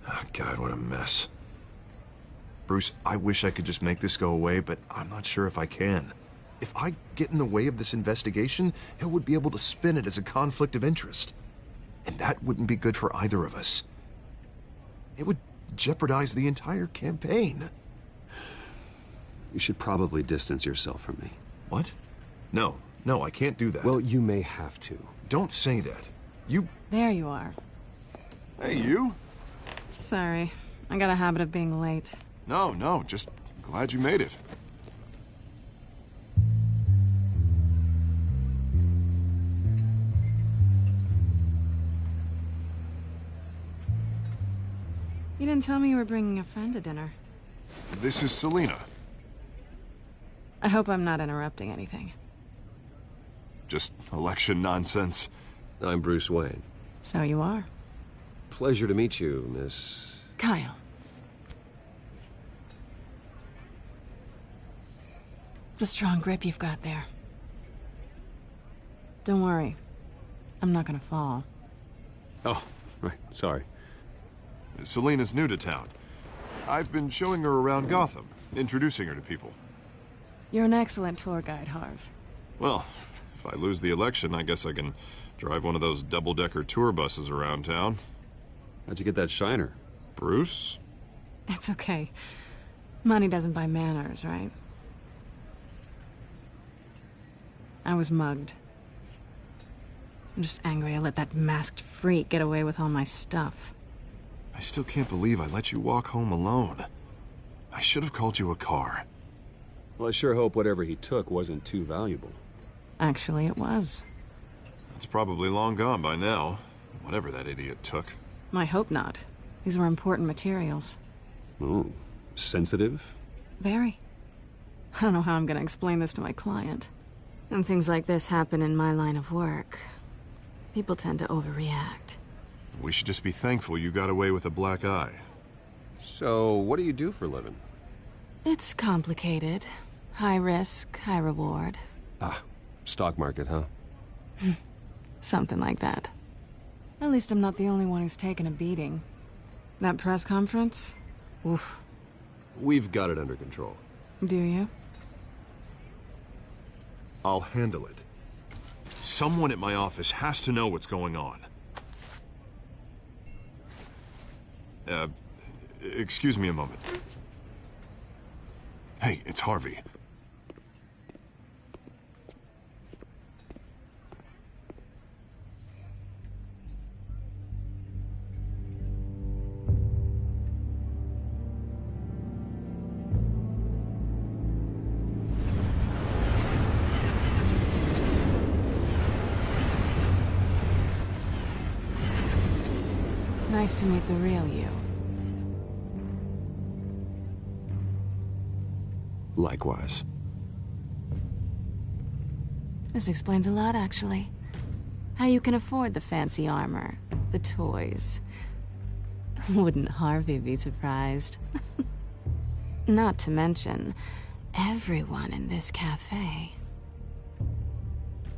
Oh, God, what a mess. Bruce, I wish I could just make this go away, but I'm not sure if I can. If I get in the way of this investigation, Hill would be able to spin it as a conflict of interest. And that wouldn't be good for either of us. It would jeopardize the entire campaign. You should probably distance yourself from me. What? No, I can't do that. Well, you may have to. Don't say that. You... There you are. Hey, you? Sorry. I got a habit of being late. No, just glad you made it. You didn't tell me you were bringing a friend to dinner. This is Selina. I hope I'm not interrupting anything. Just election nonsense. I'm Bruce Wayne. So you are. Pleasure to meet you, Miss... Kyle. It's a strong grip you've got there. Don't worry. I'm not gonna fall. Oh, right. Sorry. Selina's new to town. I've been showing her around Gotham, introducing her to people. You're an excellent tour guide, Harv. Well, if I lose the election, I guess I can drive one of those double-decker tour buses around town. How'd you get that shiner? Bruce? It's okay. Money doesn't buy manners, right? I was mugged. I'm just angry I let that masked freak get away with all my stuff. I still can't believe I let you walk home alone. I should have called you a car. Well, I sure hope whatever he took wasn't too valuable. Actually, it was. It's probably long gone by now, whatever that idiot took. I hope not. These were important materials. Ooh, sensitive? Very. I don't know how I'm gonna explain this to my client. When things like this happen in my line of work, people tend to overreact. We should just be thankful you got away with a black eye. So, what do you do for a living? It's complicated. High risk, high reward. Ah, stock market, huh? Something like that. At least I'm not the only one who's taken a beating. That press conference? Oof. We've got it under control. Do you? I'll handle it. Someone at my office has to know what's going on. Excuse me a moment. Hey, it's Harvey. Nice to meet the real you. Likewise. This explains a lot, actually. How you can afford the fancy armor, the toys. Wouldn't Harvey be surprised? Not to mention, everyone in this cafe.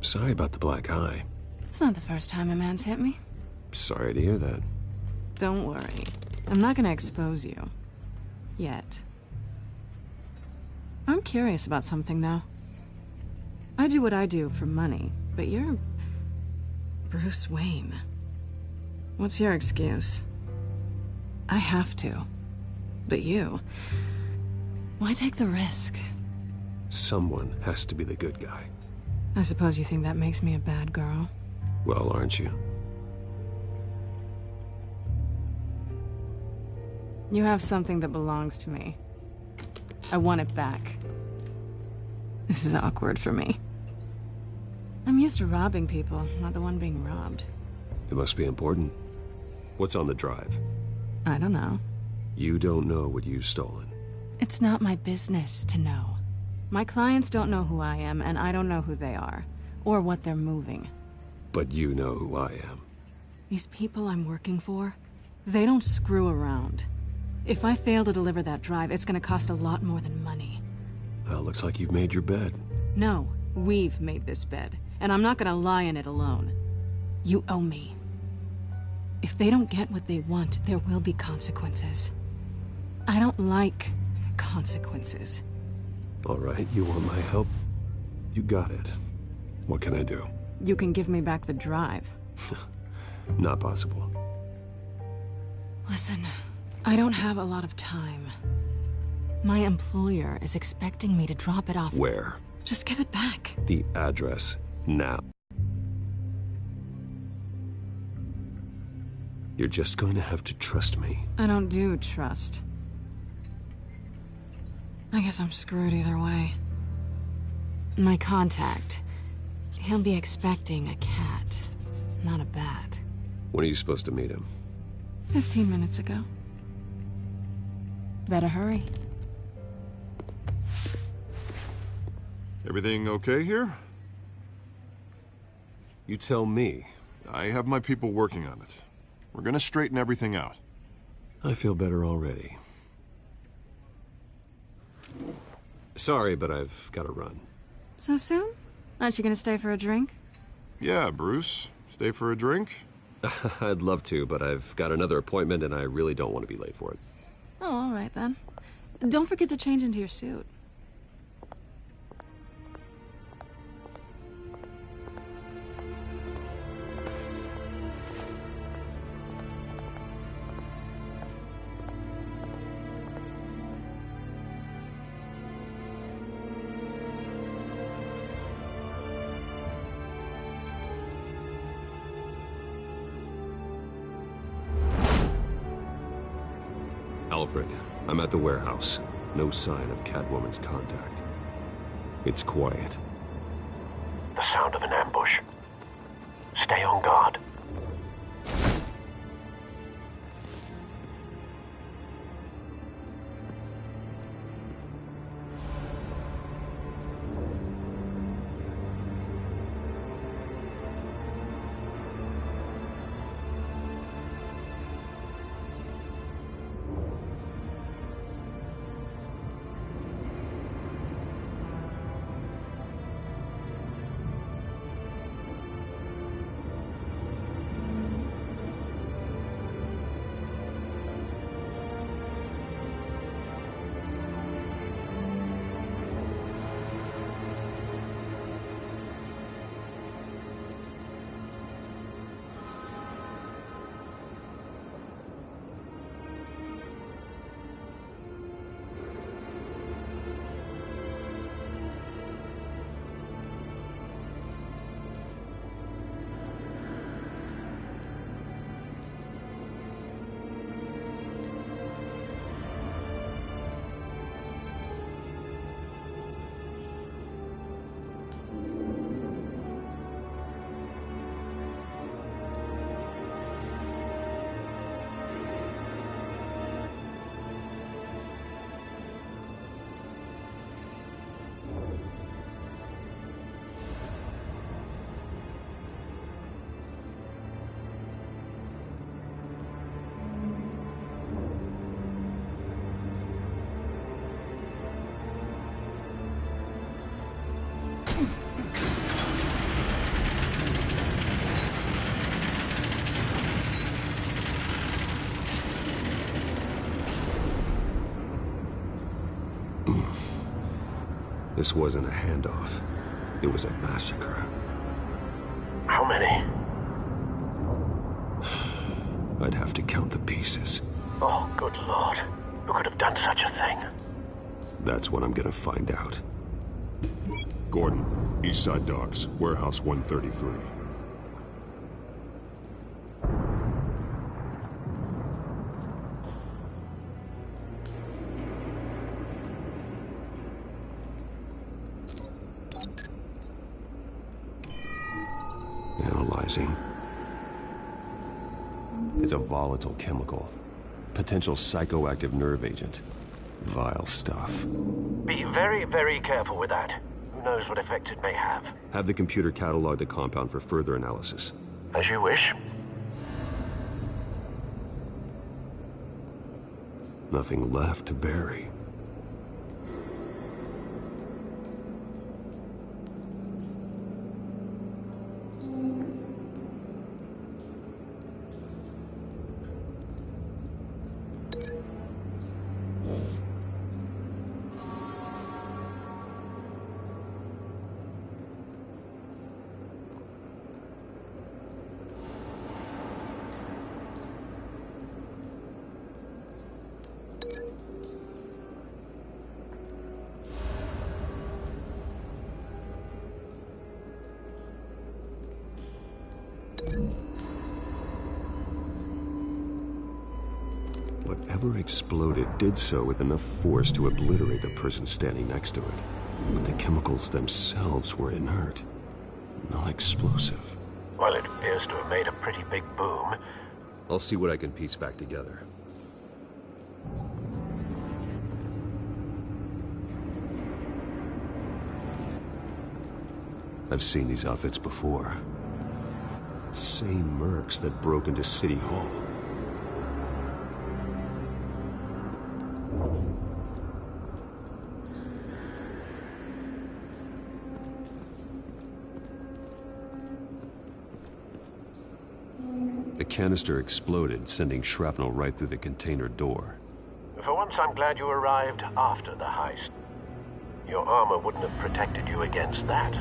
Sorry about the black eye. It's not the first time a man's hit me. Sorry to hear that. Don't worry. I'm not gonna expose you. Yet. I'm curious about something, though. I do what I do for money, but you're... Bruce Wayne. What's your excuse? I have to. But you... Why take the risk? Someone has to be the good guy. I suppose you think that makes me a bad girl? Well, aren't you? You have something that belongs to me. I want it back. This is awkward for me. I'm used to robbing people, not the one being robbed. It must be important. What's on the drive? I don't know. You don't know what you've stolen. It's not my business to know. My clients don't know who I am, and I don't know who they are, or what they're moving. But you know who I am. These people I'm working for, they don't screw around. If I fail to deliver that drive, it's gonna cost a lot more than money. Well, looks like you've made your bed. No, we've made this bed, and I'm not gonna lie in it alone. You owe me. If they don't get what they want, there will be consequences. I don't like consequences. All right, you want my help? You got it. What can I do? You can give me back the drive. Not possible. Listen, I don't have a lot of time. My employer is expecting me to drop it off... Where? Just give it back. The address, now. You're just going to have to trust me. I don't do trust. I guess I'm screwed either way. My contact. He'll be expecting a cat, not a bat. When are you supposed to meet him? 15 minutes ago. Better hurry. Everything okay here? You tell me. I have my people working on it. We're gonna straighten everything out. I feel better already. Sorry, but I've got to run. So soon? Aren't you gonna stay for a drink? Yeah, Bruce. Stay for a drink? I'd love to, but I've got another appointment and I really don't want to be late for it. Oh, all right then. Don't forget to change into your suit. Alfred, I'm at the warehouse. No sign of Catwoman's contact. It's quiet. The sound of an ambush. Stay on guard. This wasn't a handoff. It was a massacre. How many? I'd have to count the pieces. Oh, good Lord. Who could have done such a thing? That's what I'm gonna find out. Gordon, Eastside Docks, Warehouse 133. Analyzing. It's a volatile chemical. Potential psychoactive nerve agent. Vile stuff. Be very, very careful with that. Who knows what effect it may have. Have the computer catalog the compound for further analysis. As you wish. Nothing left to bury. Whatever exploded did so with enough force to obliterate the person standing next to it. But the chemicals themselves were inert, not explosive. Well, it appears to have made a pretty big boom. I'll see what I can piece back together. I've seen these outfits before. Same mercs that broke into City Hall. The canister exploded, sending shrapnel right through the container door. For once, I'm glad you arrived after the heist. Your armor wouldn't have protected you against that.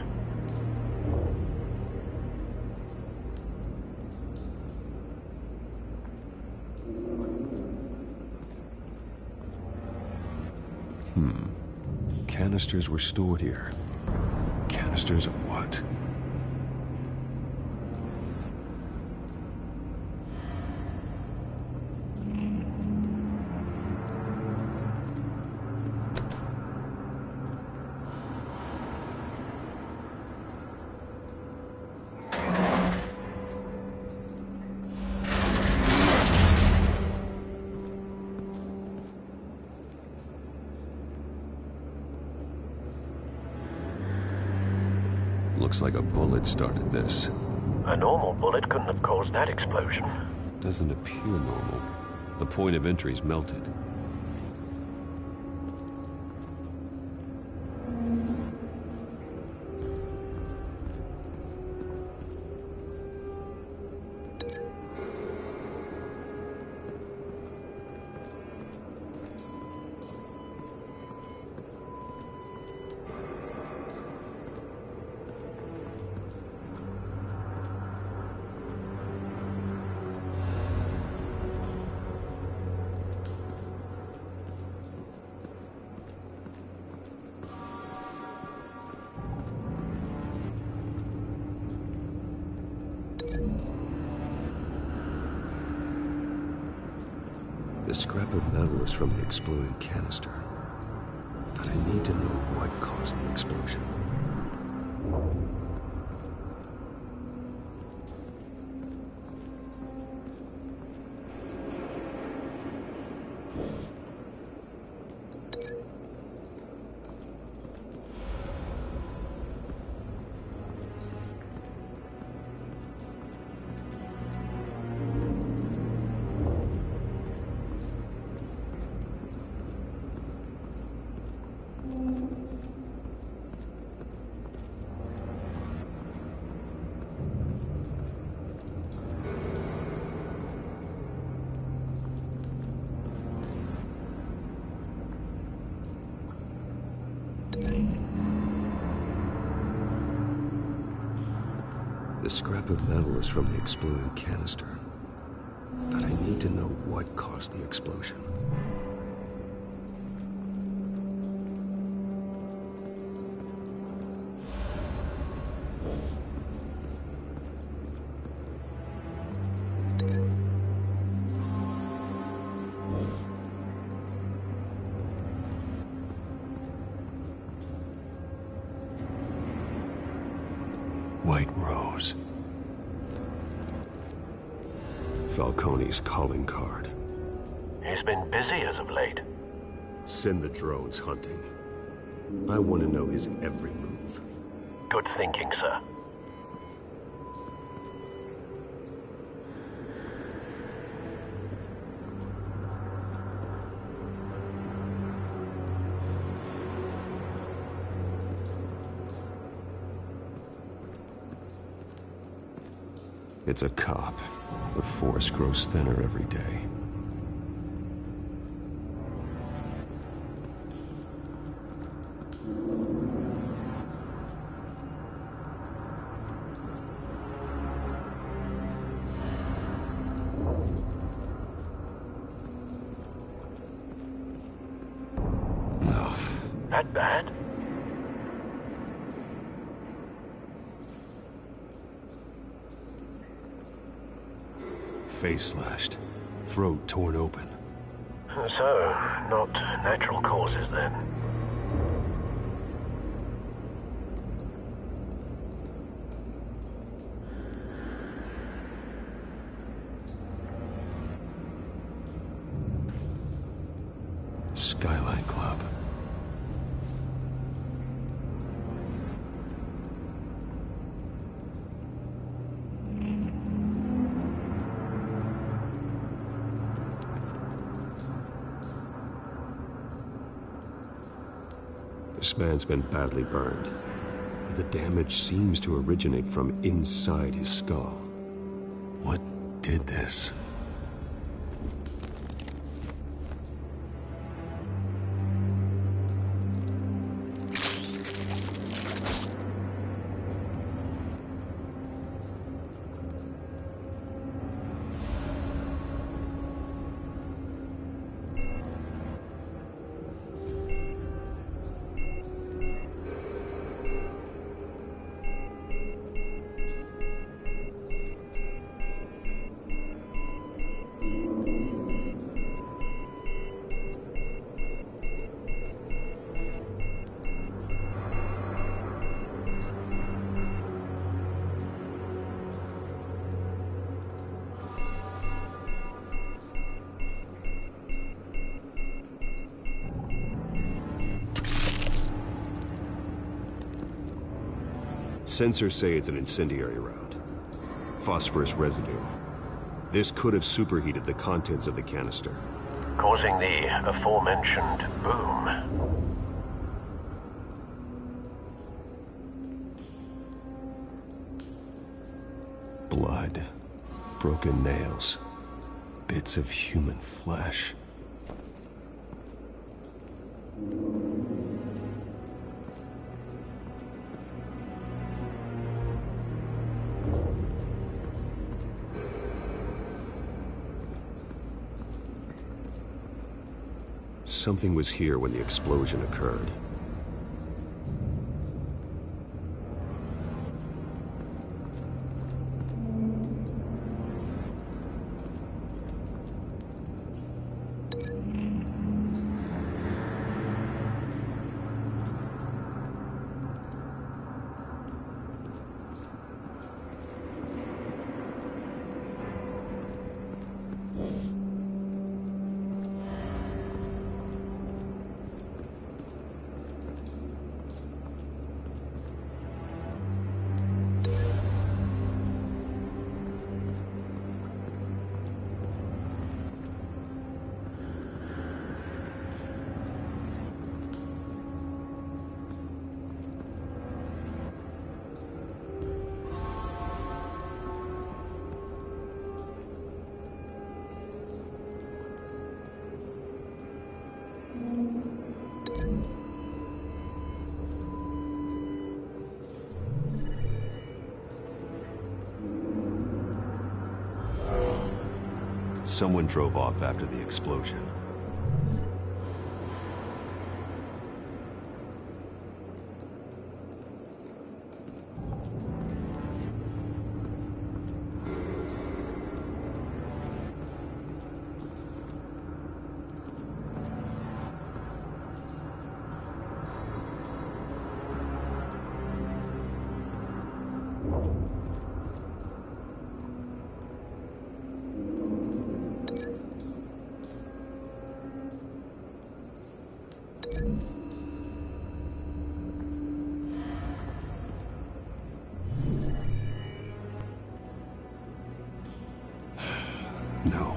Canisters were stored here. Canisters of what? Looks like a bullet started this. A normal bullet couldn't have caused that explosion. Doesn't appear normal. The point of entry's melted. The scrap of metal is from the exploded canister. But I need to know what caused the explosion. The scrap of metal is from the exploded canister. But I need to know what caused the explosion. White Rose. Falcone's calling card. He's been busy as of late. Send the drones hunting. I want to know his every move. Good thinking, sir. It's a cop. The force grows thinner every day. No. That bad? face slashed, throat torn open. So, not natural causes then? Skyline Club. This man's been badly burned. The damage seems to originate from inside his skull. What did this? Sensors say it's an incendiary round. Phosphorus residue. This could have superheated the contents of the canister, causing the aforementioned boom. Blood, broken nails, bits of human flesh. Something was here when the explosion occurred. Someone drove off after the explosion. No.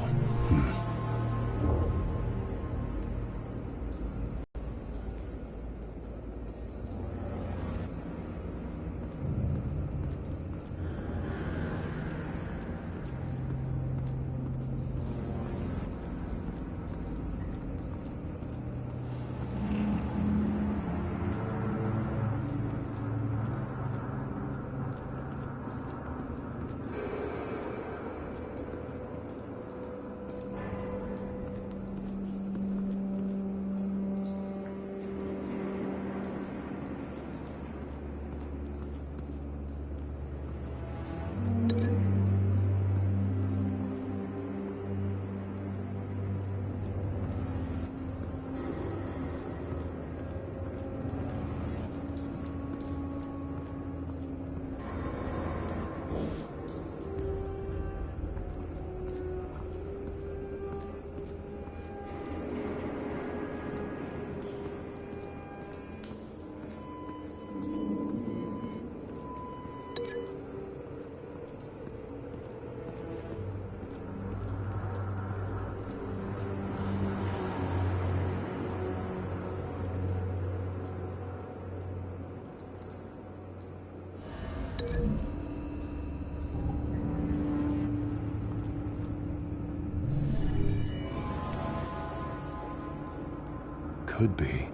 Could be.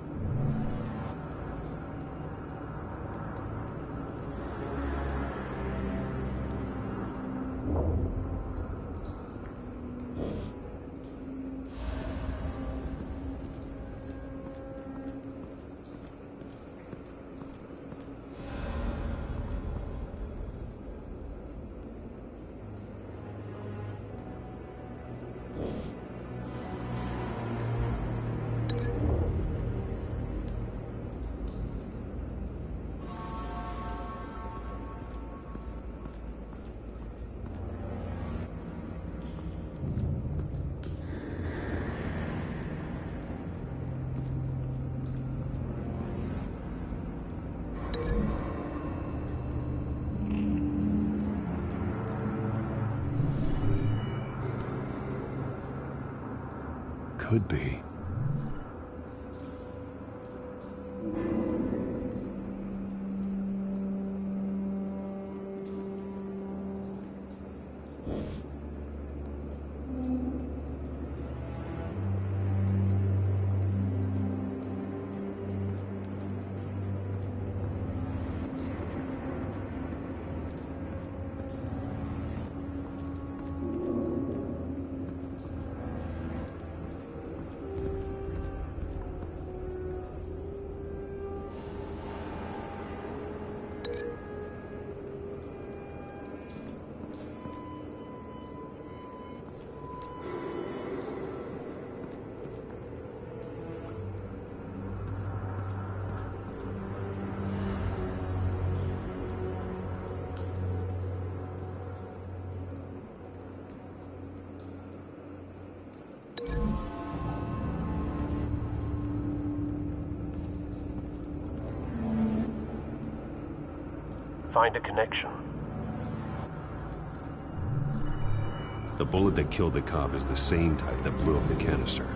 Could be. Find a connection. The bullet that killed the cop is the same type that blew up the canister.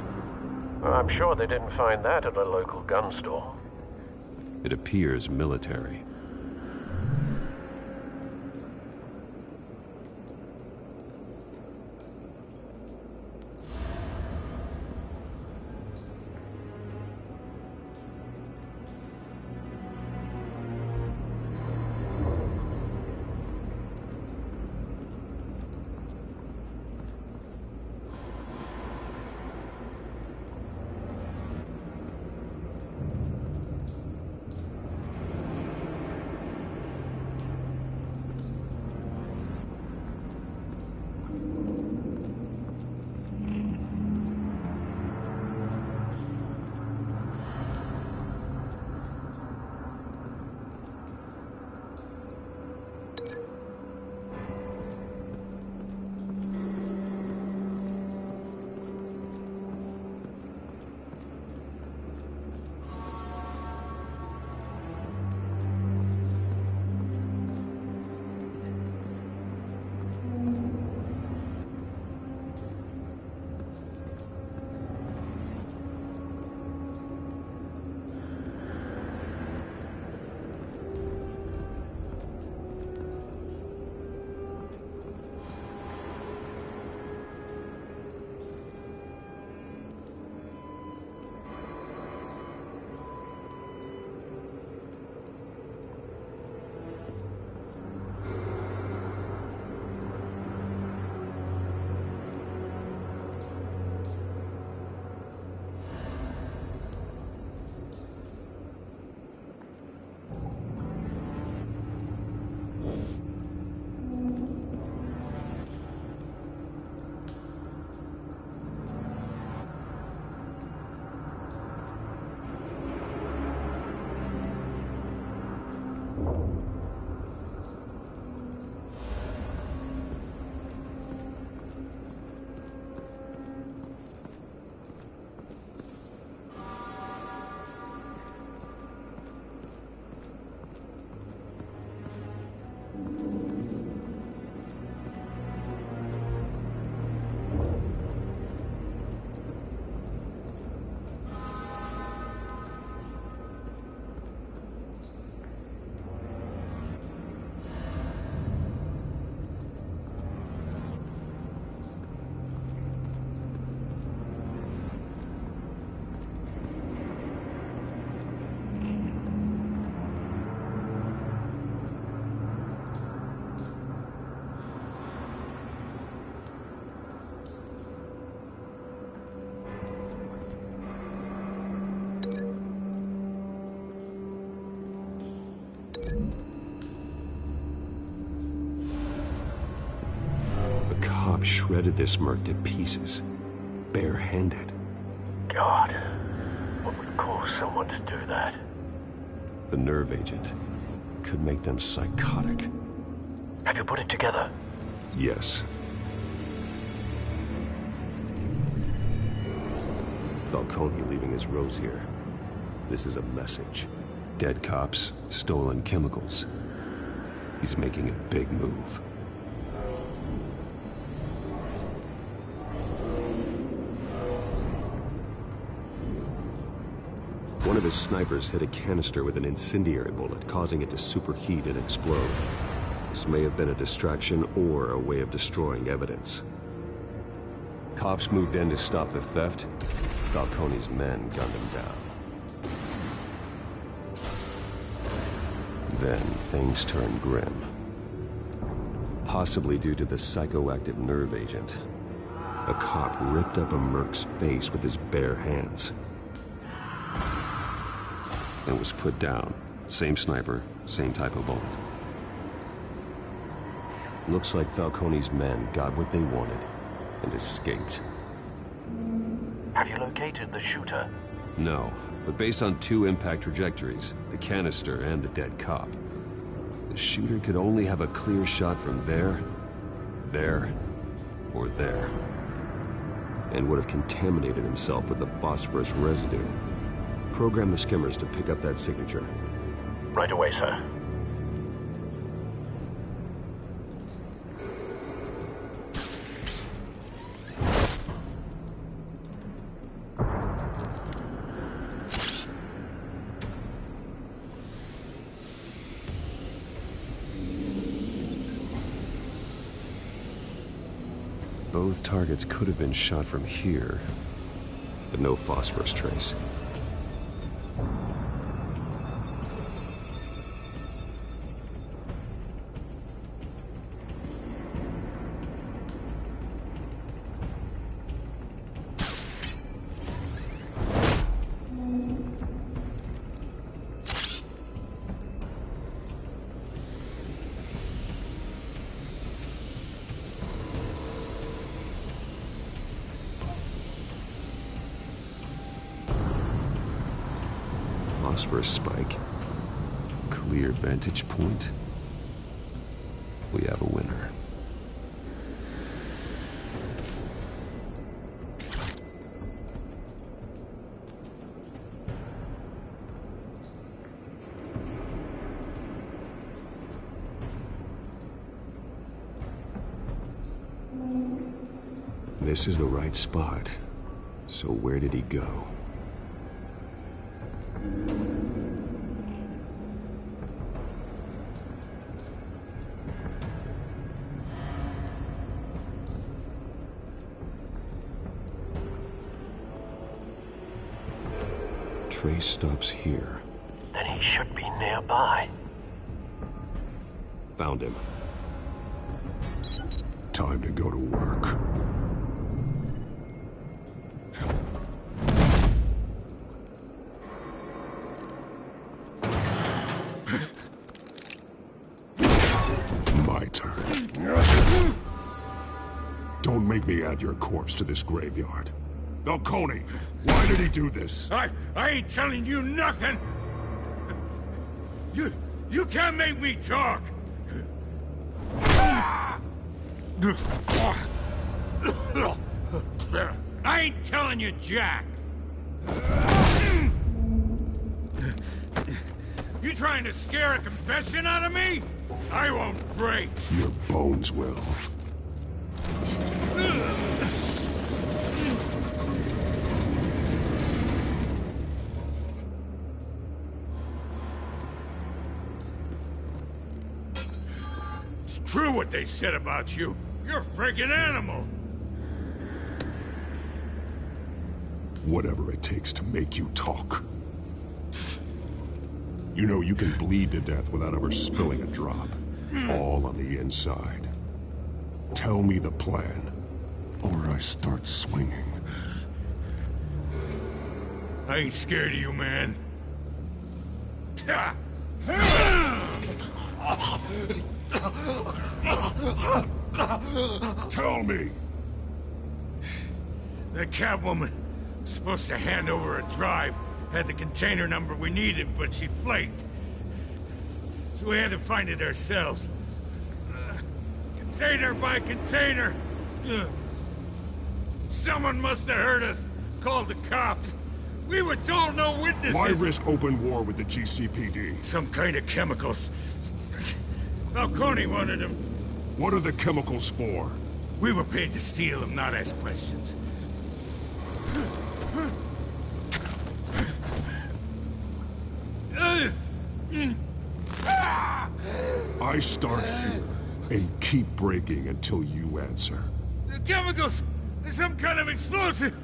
I'm sure they didn't find that at a local gun store. It appears military. The cop shredded this merc to pieces, barehanded. God, what would cause someone to do that? The nerve agent could make them psychotic. Have you put it together? Yes. Falcone leaving his rose here. This is a message. Dead cops, stolen chemicals. He's making a big move. One of his snipers hit a canister with an incendiary bullet, causing it to superheat and explode. This may have been a distraction or a way of destroying evidence. Cops moved in to stop the theft. Falcone's men gunned him down. Then things turned grim. Possibly due to the psychoactive nerve agent. A cop ripped up a merc's face with his bare hands. And was put down. Same sniper, same type of bullet. Looks like Falcone's men got what they wanted and escaped. Have you located the shooter? No, but based on 2 impact trajectories, the canister and the dead cop, the shooter could only have a clear shot from there, or there, and would have contaminated himself with the phosphorus residue. Program the skimmers to pick up that signature. Right away, sir. Both targets could have been shot from here, but no phosphorus trace. Phosphorus spike. Clear vantage point. We have a winner. This is the right spot. So where did he go? Trace stops here. Then he should be nearby. Found him. Time to go to work. My turn. Don't make me add your corpse to this graveyard. Falcone, why did he do this? I ain't telling you nothing! You can't make me talk! I ain't telling you jack! You trying to scare a confession out of me? I won't break! Your bones will. True what they said about you. You're a freaking animal. Whatever it takes to make you talk. You know you can bleed to death without ever spilling a drop. All on the inside. Tell me the plan, or I start swinging. I ain't scared of you, man. Tell me. The Catwoman was supposed to hand over a drive. Had the container number we needed, but she flaked. So we had to find it ourselves. Container by container. Someone must have heard us. Called the cops. We were told no witnesses. Why risk open war with the GCPD? Some kind of chemicals. Falcone wanted them. What are the chemicals for? We were paid to steal them, not ask questions. I start here and keep breaking until you answer. The chemicals! There's some kind of explosive!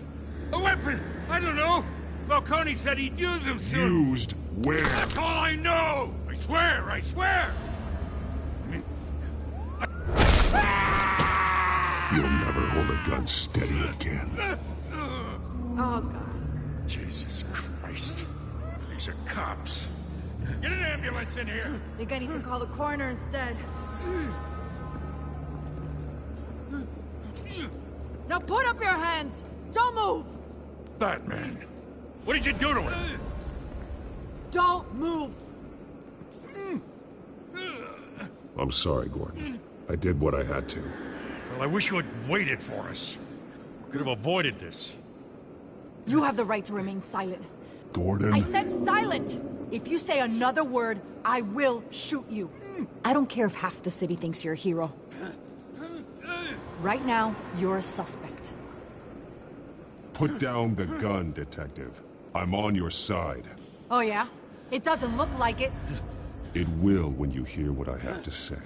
A weapon! I don't know! Falcone said he'd use them soon! Used where? That's all I know! I swear! I swear! You'll never hold a gun steady again. Oh, God. Jesus Christ. These are cops. Get an ambulance in here! Think I need to call the coroner instead. Now put up your hands! Don't move! Batman, what did you do to him? Don't move! I'm sorry, Gordon. I did what I had to. Well, I wish you had waited for us. Could have avoided this. You have the right to remain silent. Gordon? I said silent! If you say another word, I will shoot you. I don't care if half the city thinks you're a hero. Right now, you're a suspect. Put down the gun, Detective. I'm on your side. Oh yeah? It doesn't look like it. It will when you hear what I have to say.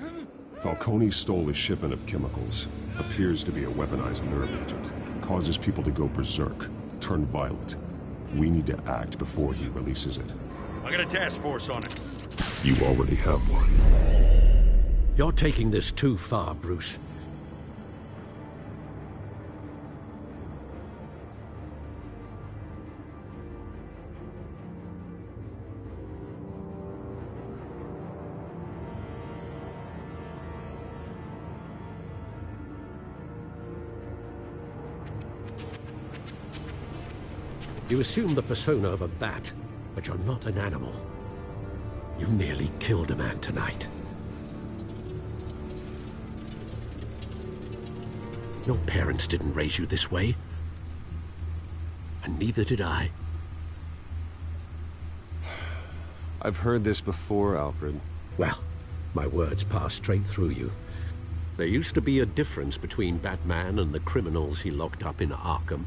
Falcone stole a shipment of chemicals. Appears to be a weaponized nerve agent. Causes people to go berserk, turn violent. We need to act before he releases it. I got a task force on it. You already have one. You're taking this too far, Bruce. You assume the persona of a bat, but you're not an animal. You nearly killed a man tonight. Your parents didn't raise you this way. And neither did I. I've heard this before, Alfred. Well, my words pass straight through you. There used to be a difference between Batman and the criminals he locked up in Arkham.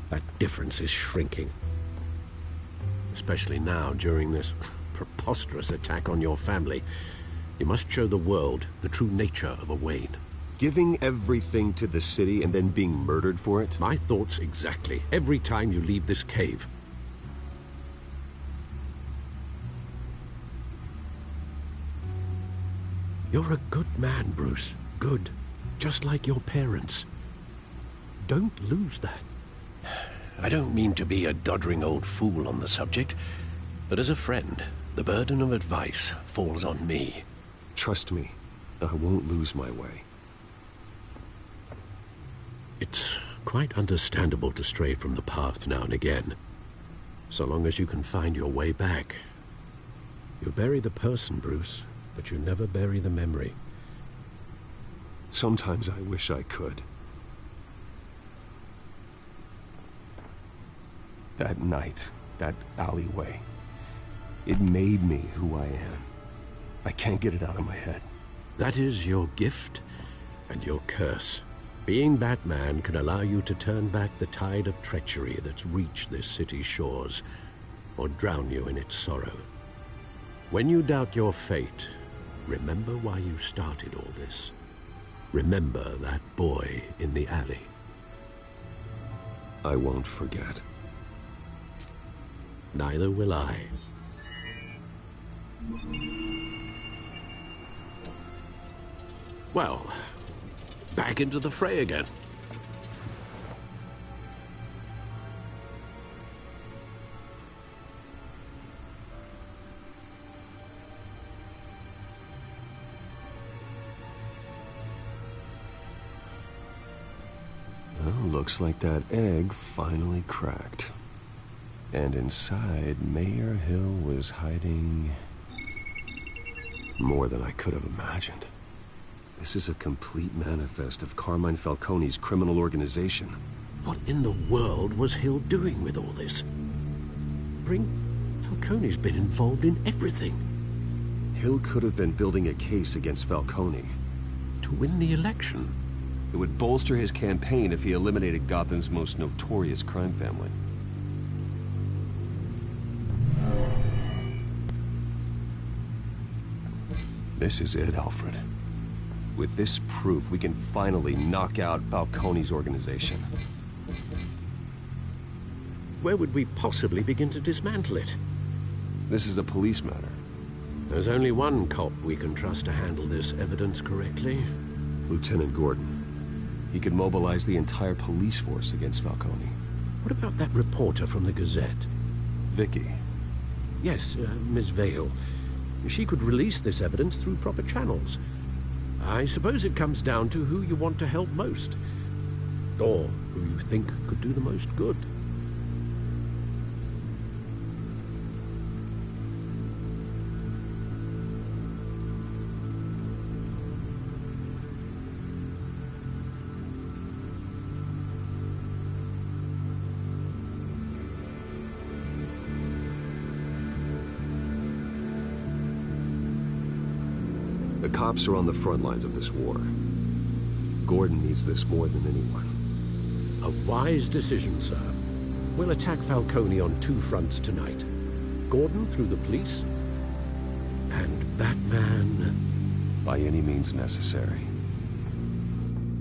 That difference is shrinking. Especially now, during this preposterous attack on your family. You must show the world the true nature of a Wayne. Giving everything to the city and then being murdered for it? My thoughts exactly. Every time you leave this cave. You're a good man, Bruce. Good. Just like your parents. Don't lose that. I don't mean to be a doddering old fool on the subject, but as a friend, the burden of advice falls on me. Trust me, I won't lose my way. It's quite understandable to stray from the path now and again, so long as you can find your way back. You bury the person, Bruce, but you never bury the memory. Sometimes I wish I could. That night, that alleyway, it made me who I am. I can't get it out of my head. That is your gift and your curse. Being Batman can allow you to turn back the tide of treachery that's reached this city's shores, or drown you in its sorrow. When you doubt your fate, remember why you started all this. Remember that boy in the alley. I won't forget. Neither will I. Well, back into the fray again. Looks like that egg finally cracked. And inside, Mayor Hill was hiding more than I could have imagined. This is a complete manifest of Carmine Falcone's criminal organization. What in the world was Hill doing with all this? Falcone's been involved in everything. Hill could have been building a case against Falcone. To win the election? It would bolster his campaign if he eliminated Gotham's most notorious crime family. This is it, Alfred. With this proof, we can finally knock out Falcone's organization. Where would we possibly begin to dismantle it? This is a police matter. There's only one cop we can trust to handle this evidence correctly. Lieutenant Gordon. He could mobilize the entire police force against Falcone. What about that reporter from the Gazette? Vicky. Yes, Miss Vale. She could release this evidence through proper channels. I suppose it comes down to who you want to help most. Or who you think could do the most good. The cops are on the front lines of this war. Gordon needs this more than anyone. A wise decision, sir. We'll attack Falcone on two fronts tonight. Gordon through the police, and Batman... by any means necessary.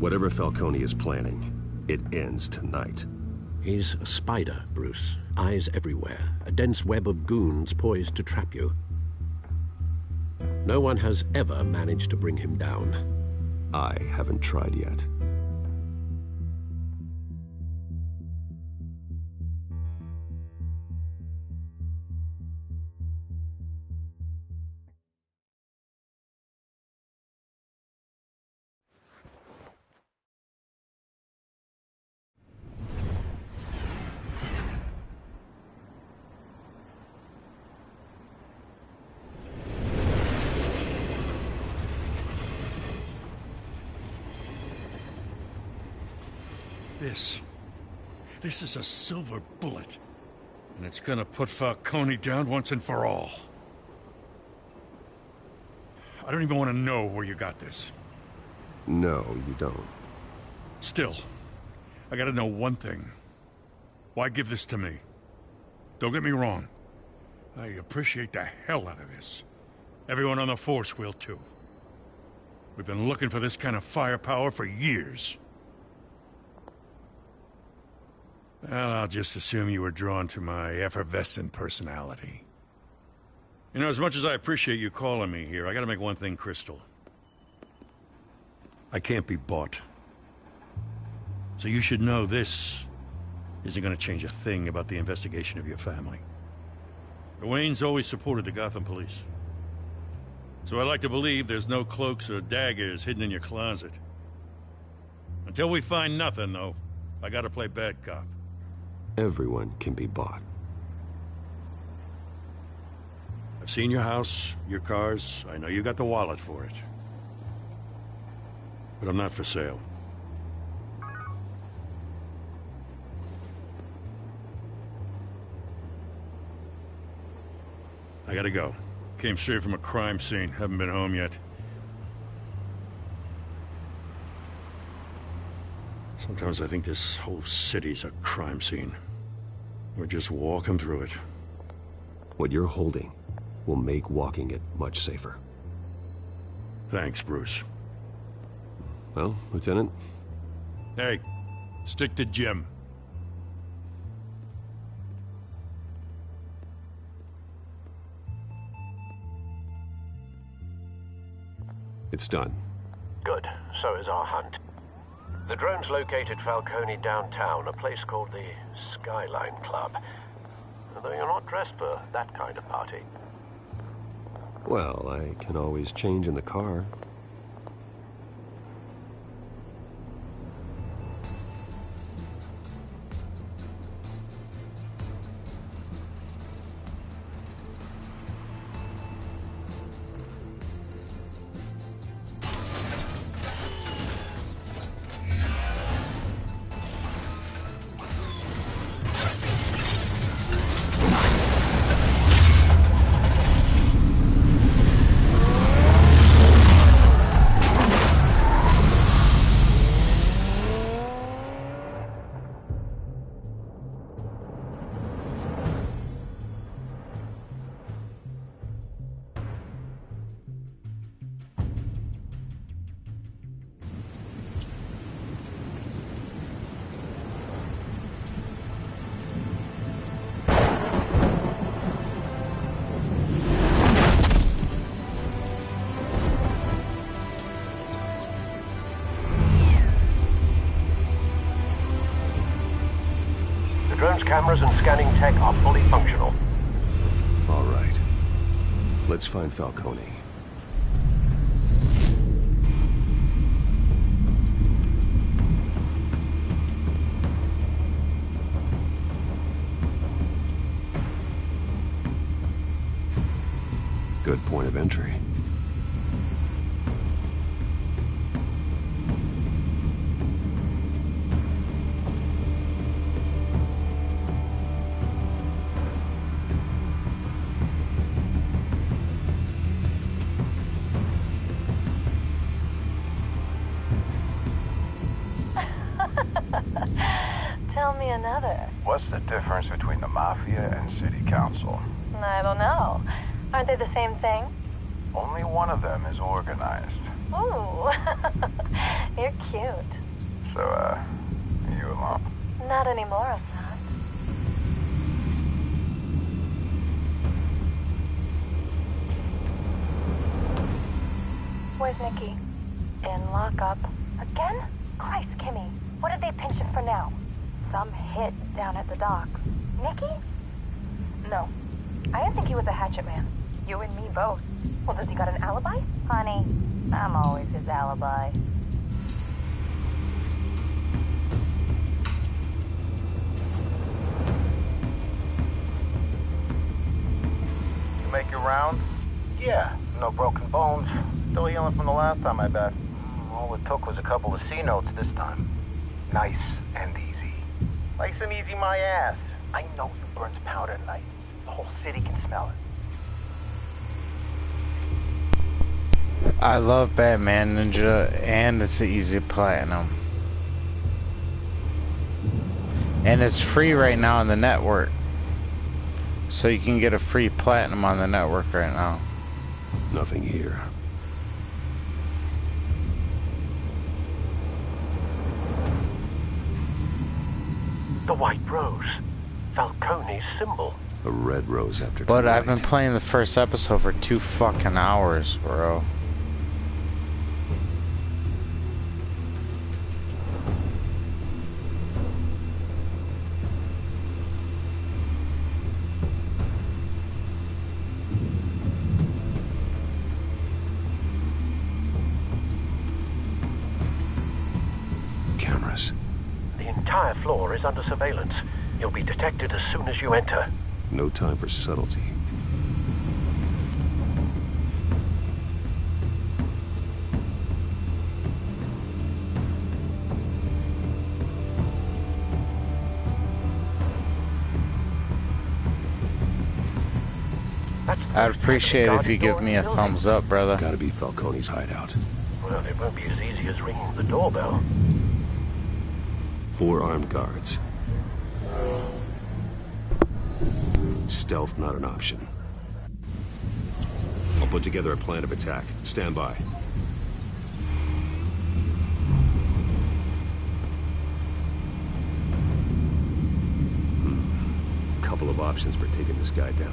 Whatever Falcone is planning, it ends tonight. He's a spider, Bruce. Eyes everywhere. A dense web of goons poised to trap you. No one has ever managed to bring him down. I haven't tried yet. This is a silver bullet. And it's gonna put Falcone down once and for all. I don't even want to know where you got this. No, you don't. Still, I gotta know one thing. Why give this to me? Don't get me wrong. I appreciate the hell out of this. Everyone on the force will too. We've been looking for this kind of firepower for years. Well, I'll just assume you were drawn to my effervescent personality. You know, as much as I appreciate you calling me here, I gotta make one thing crystal. I can't be bought. So you should know this isn't gonna change a thing about the investigation of your family. The Waynes always supported the Gotham police. So I like to believe there's no cloaks or daggers hidden in your closet. Until we find nothing, though, I gotta play bad cop. Everyone can be bought. I've seen your house, your cars. I know you got the wallet for it. But I'm not for sale. I gotta go. Came straight from a crime scene. Haven't been home yet. Sometimes I think this whole city's a crime scene. We're just walking through it. What you're holding will make walking it much safer. Thanks, Bruce. Well, Lieutenant? Hey, stick to Jim. It's done. Good. So is our hunt. The drone's located Falcone downtown, a place called the Skyline Club. Though you're not dressed for that kind of party. Well, I can always change in the car. cameras and scanning tech are fully functional. All right. Let's find Falcone. Good point of entry. Tell me another. What's the difference between the Mafia and City Council? I don't know. Aren't they the same thing? Only one of them is organized. Ooh, you're cute. So, are you alone? Not anymore, I'm not. Where's Nikki? In lockup. Again? Christ, Kimmy. What did they pinch him for now? Some hit down at the docks. Nikki? No. I didn't think he was a hatchet man. You and me both. Well, does he got an alibi? Honey, I'm always his alibi. You make your rounds? Yeah, no broken bones. Still healing from the last time, I bet. All it took was a couple of C notes this time. Nice and easy. Nice and easy my ass. I know you burned powder tonight. The whole city can smell it. I love Batman Ninja, and it's an easy platinum. And it's free right now on the network. So you can get a free platinum on the network right now. Nothing here. The white rose. Falcone's symbol. A red rose after But tonight. I've been playing the first episode for 2 fucking hours, bro. Cameras. The entire floor is under surveillance. You'll be detected as soon as you enter. No time for subtlety. I'd appreciate it if you give me a thumbs up, brother. Gotta be Falcone's hideout. Well, it won't be as easy as ringing the doorbell. 4 armed guards. Stealth not an option. I'll put together a plan of attack. Stand by. Couple of options for taking this guy down.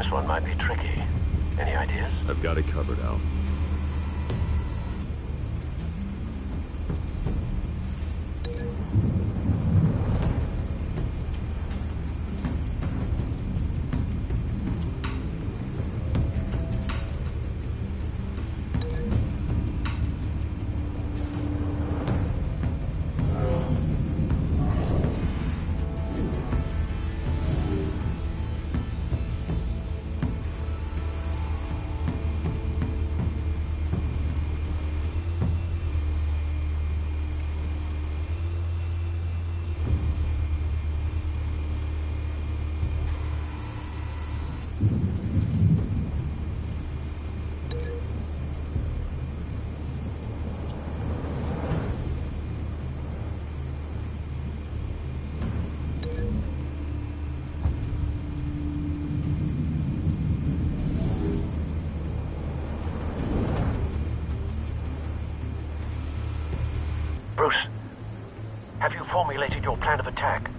This one might be tricky. Any ideas? I've got it covered, Al. Bruce, have you formulated your plan of attack?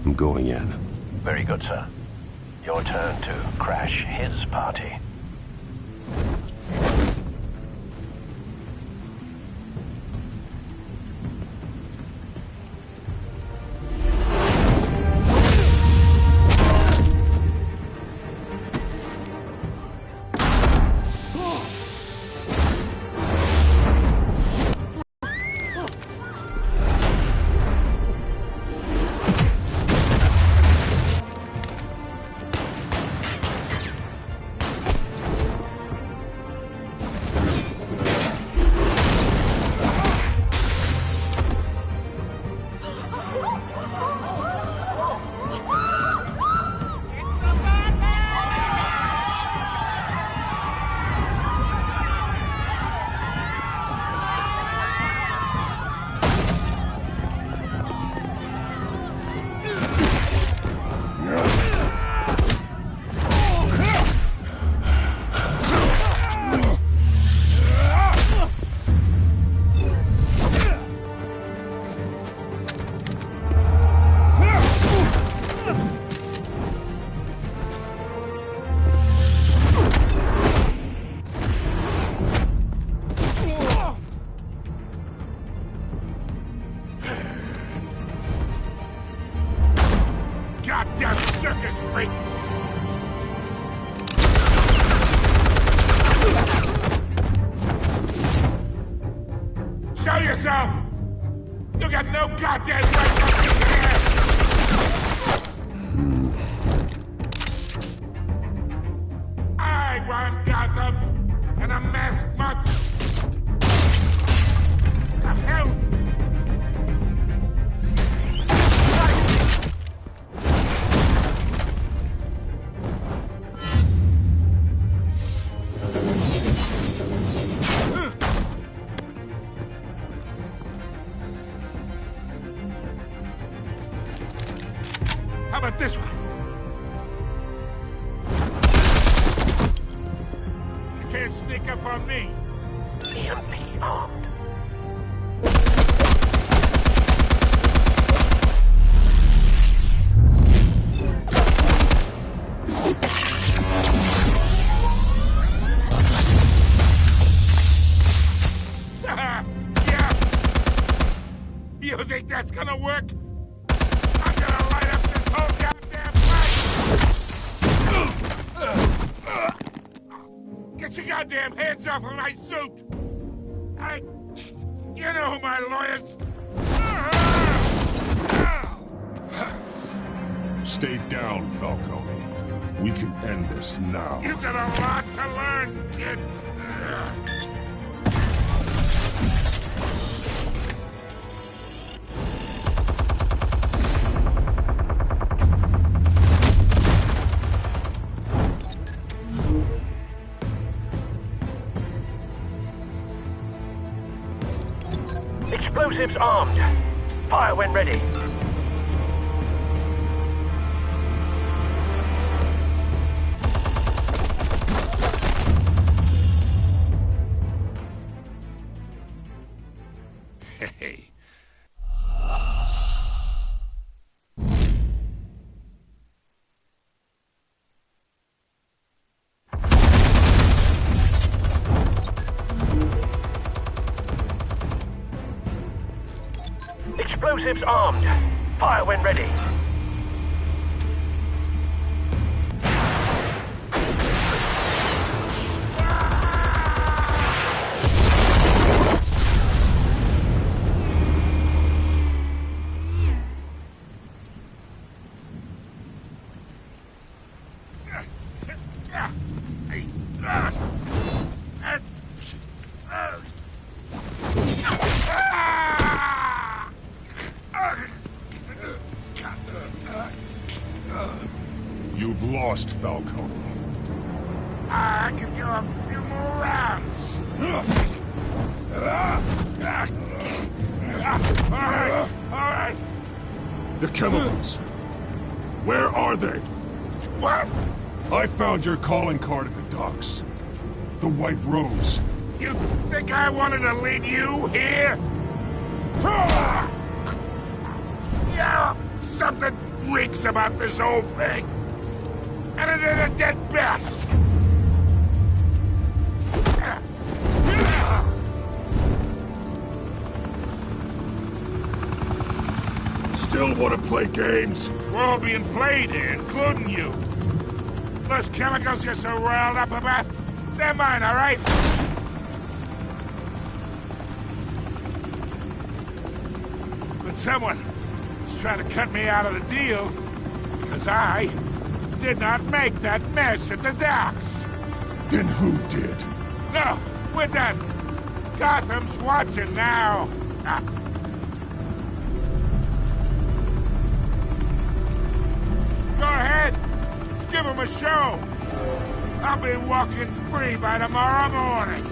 I'm going in. Very good, sir. Your turn to crash his party. Goddamn circus freak! Show yourself! You got no goddamn right to kick ass! I want Gotham and a masked mutt! The hell? How about this one? You can't sneak up on me. EMP armed. Yeah. You think that's gonna work? I'm gonna light up this whole goddamn place! Get your goddamn hands off of my suit! You know who my lawyers... Stay down, Falcone. We can end this now. You got a lot to learn, kid. Explosives armed. Fire when ready. Explosives armed. Fire when ready. You've lost, Falcone. I can do a few more rounds. All right. The chemicals. Where are they? What? I found your calling card at the docks. The White Rose. You think I wanted to lead you here? Yeah, something reeks about this whole thing. And it is a dead bat. Still want to play games? We're all being played here, including you. Those chemicals you're so riled up about, they're mine, all right? But someone is trying to cut me out of the deal, because I did not make that mess at the docks. Then who did? No, we're done. Gotham's watching now. Go ahead. Give him a show. I'll be walking free by tomorrow morning.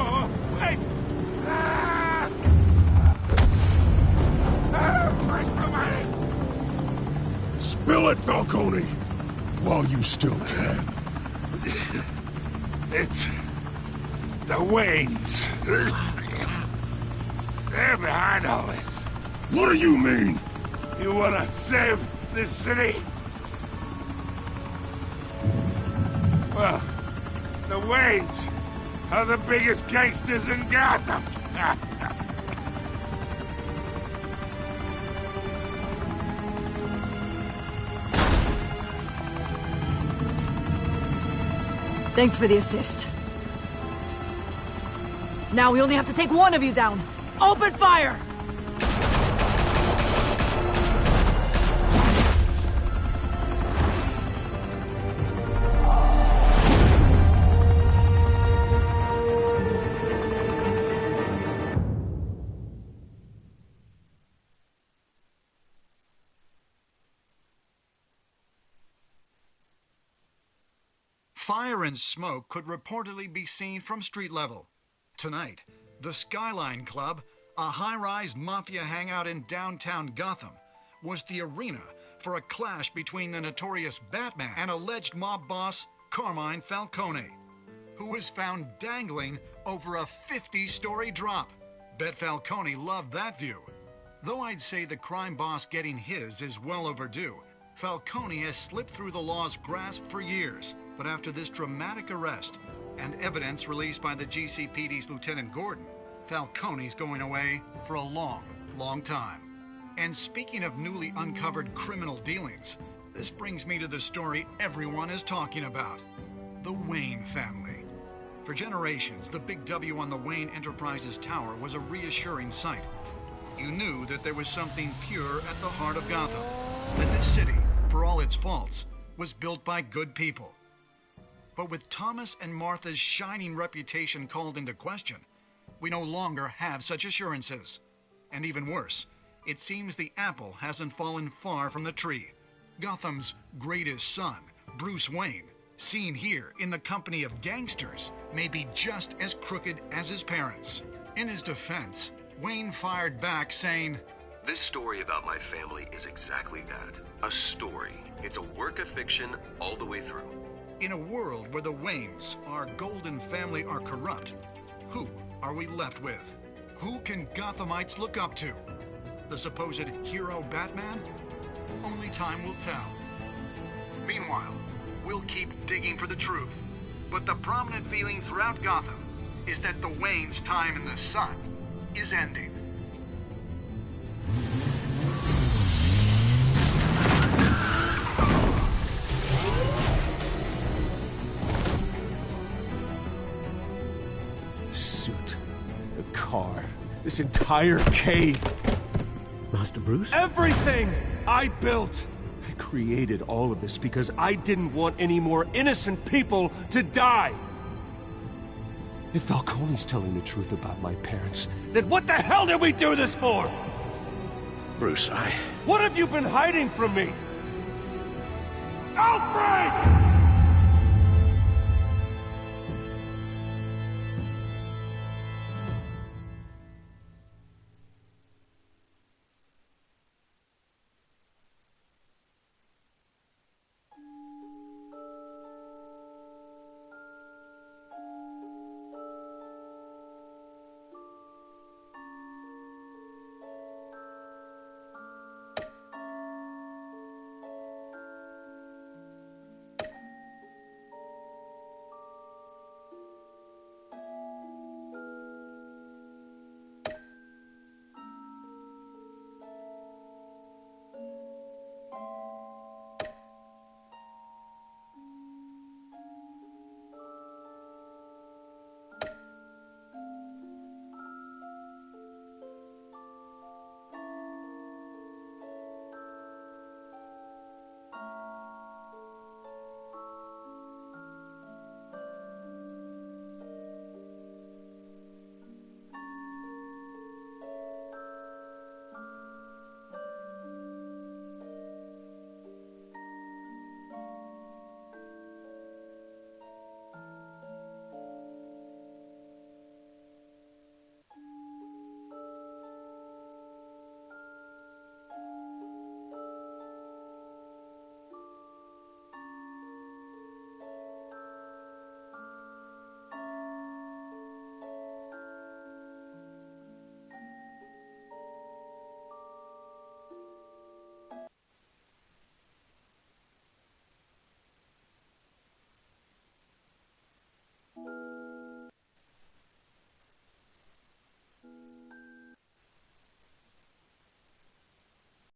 Oh, wait! Christ almighty! Spill it, Falcone! While you still can. It's the Waynes. They're behind all this. What do you mean? You wanna save this city? Well, the Waynes are the biggest gangsters in Gotham. Thanks for the assist. Now we only have to take one of you down. Open fire! Fire and smoke could reportedly be seen from street level. Tonight, the Skyline Club, a high-rise mafia hangout in downtown Gotham, was the arena for a clash between the notorious Batman and alleged mob boss Carmine Falcone, who was found dangling over a 50-story drop. Bet Falcone loved that view. Though I'd say the crime boss getting his is well overdue, Falcone has slipped through the law's grasp for years. But after this dramatic arrest and evidence released by the GCPD's Lieutenant Gordon, Falcone's going away for a long, long time. And speaking of newly uncovered criminal dealings, this brings me to the story everyone is talking about: the Wayne family. For generations, the big W on the Wayne Enterprises Tower was a reassuring sight. You knew that there was something pure at the heart of Gotham, that this city, for all its faults, was built by good people. But with Thomas and Martha's shining reputation called into question, we no longer have such assurances. And even worse, it seems the apple hasn't fallen far from the tree. Gotham's greatest son, Bruce Wayne, seen here in the company of gangsters, may be just as crooked as his parents. In his defense, Wayne fired back saying, "This story about my family is exactly that. A story. It's a work of fiction all the way through." In a world where the Waynes, our golden family, are corrupt, who are we left with? Who can Gothamites look up to? The supposed hero Batman? Only time will tell. Meanwhile, we'll keep digging for the truth. But the prominent feeling throughout Gotham is that the Wayne's time in the sun is ending. Suit, the car, this entire cave. Master Bruce? Everything I built! I created all of this because I didn't want any more innocent people to die! If Falcone's telling the truth about my parents, then what the hell did we do this for? Bruce, What have you been hiding from me? Alfred!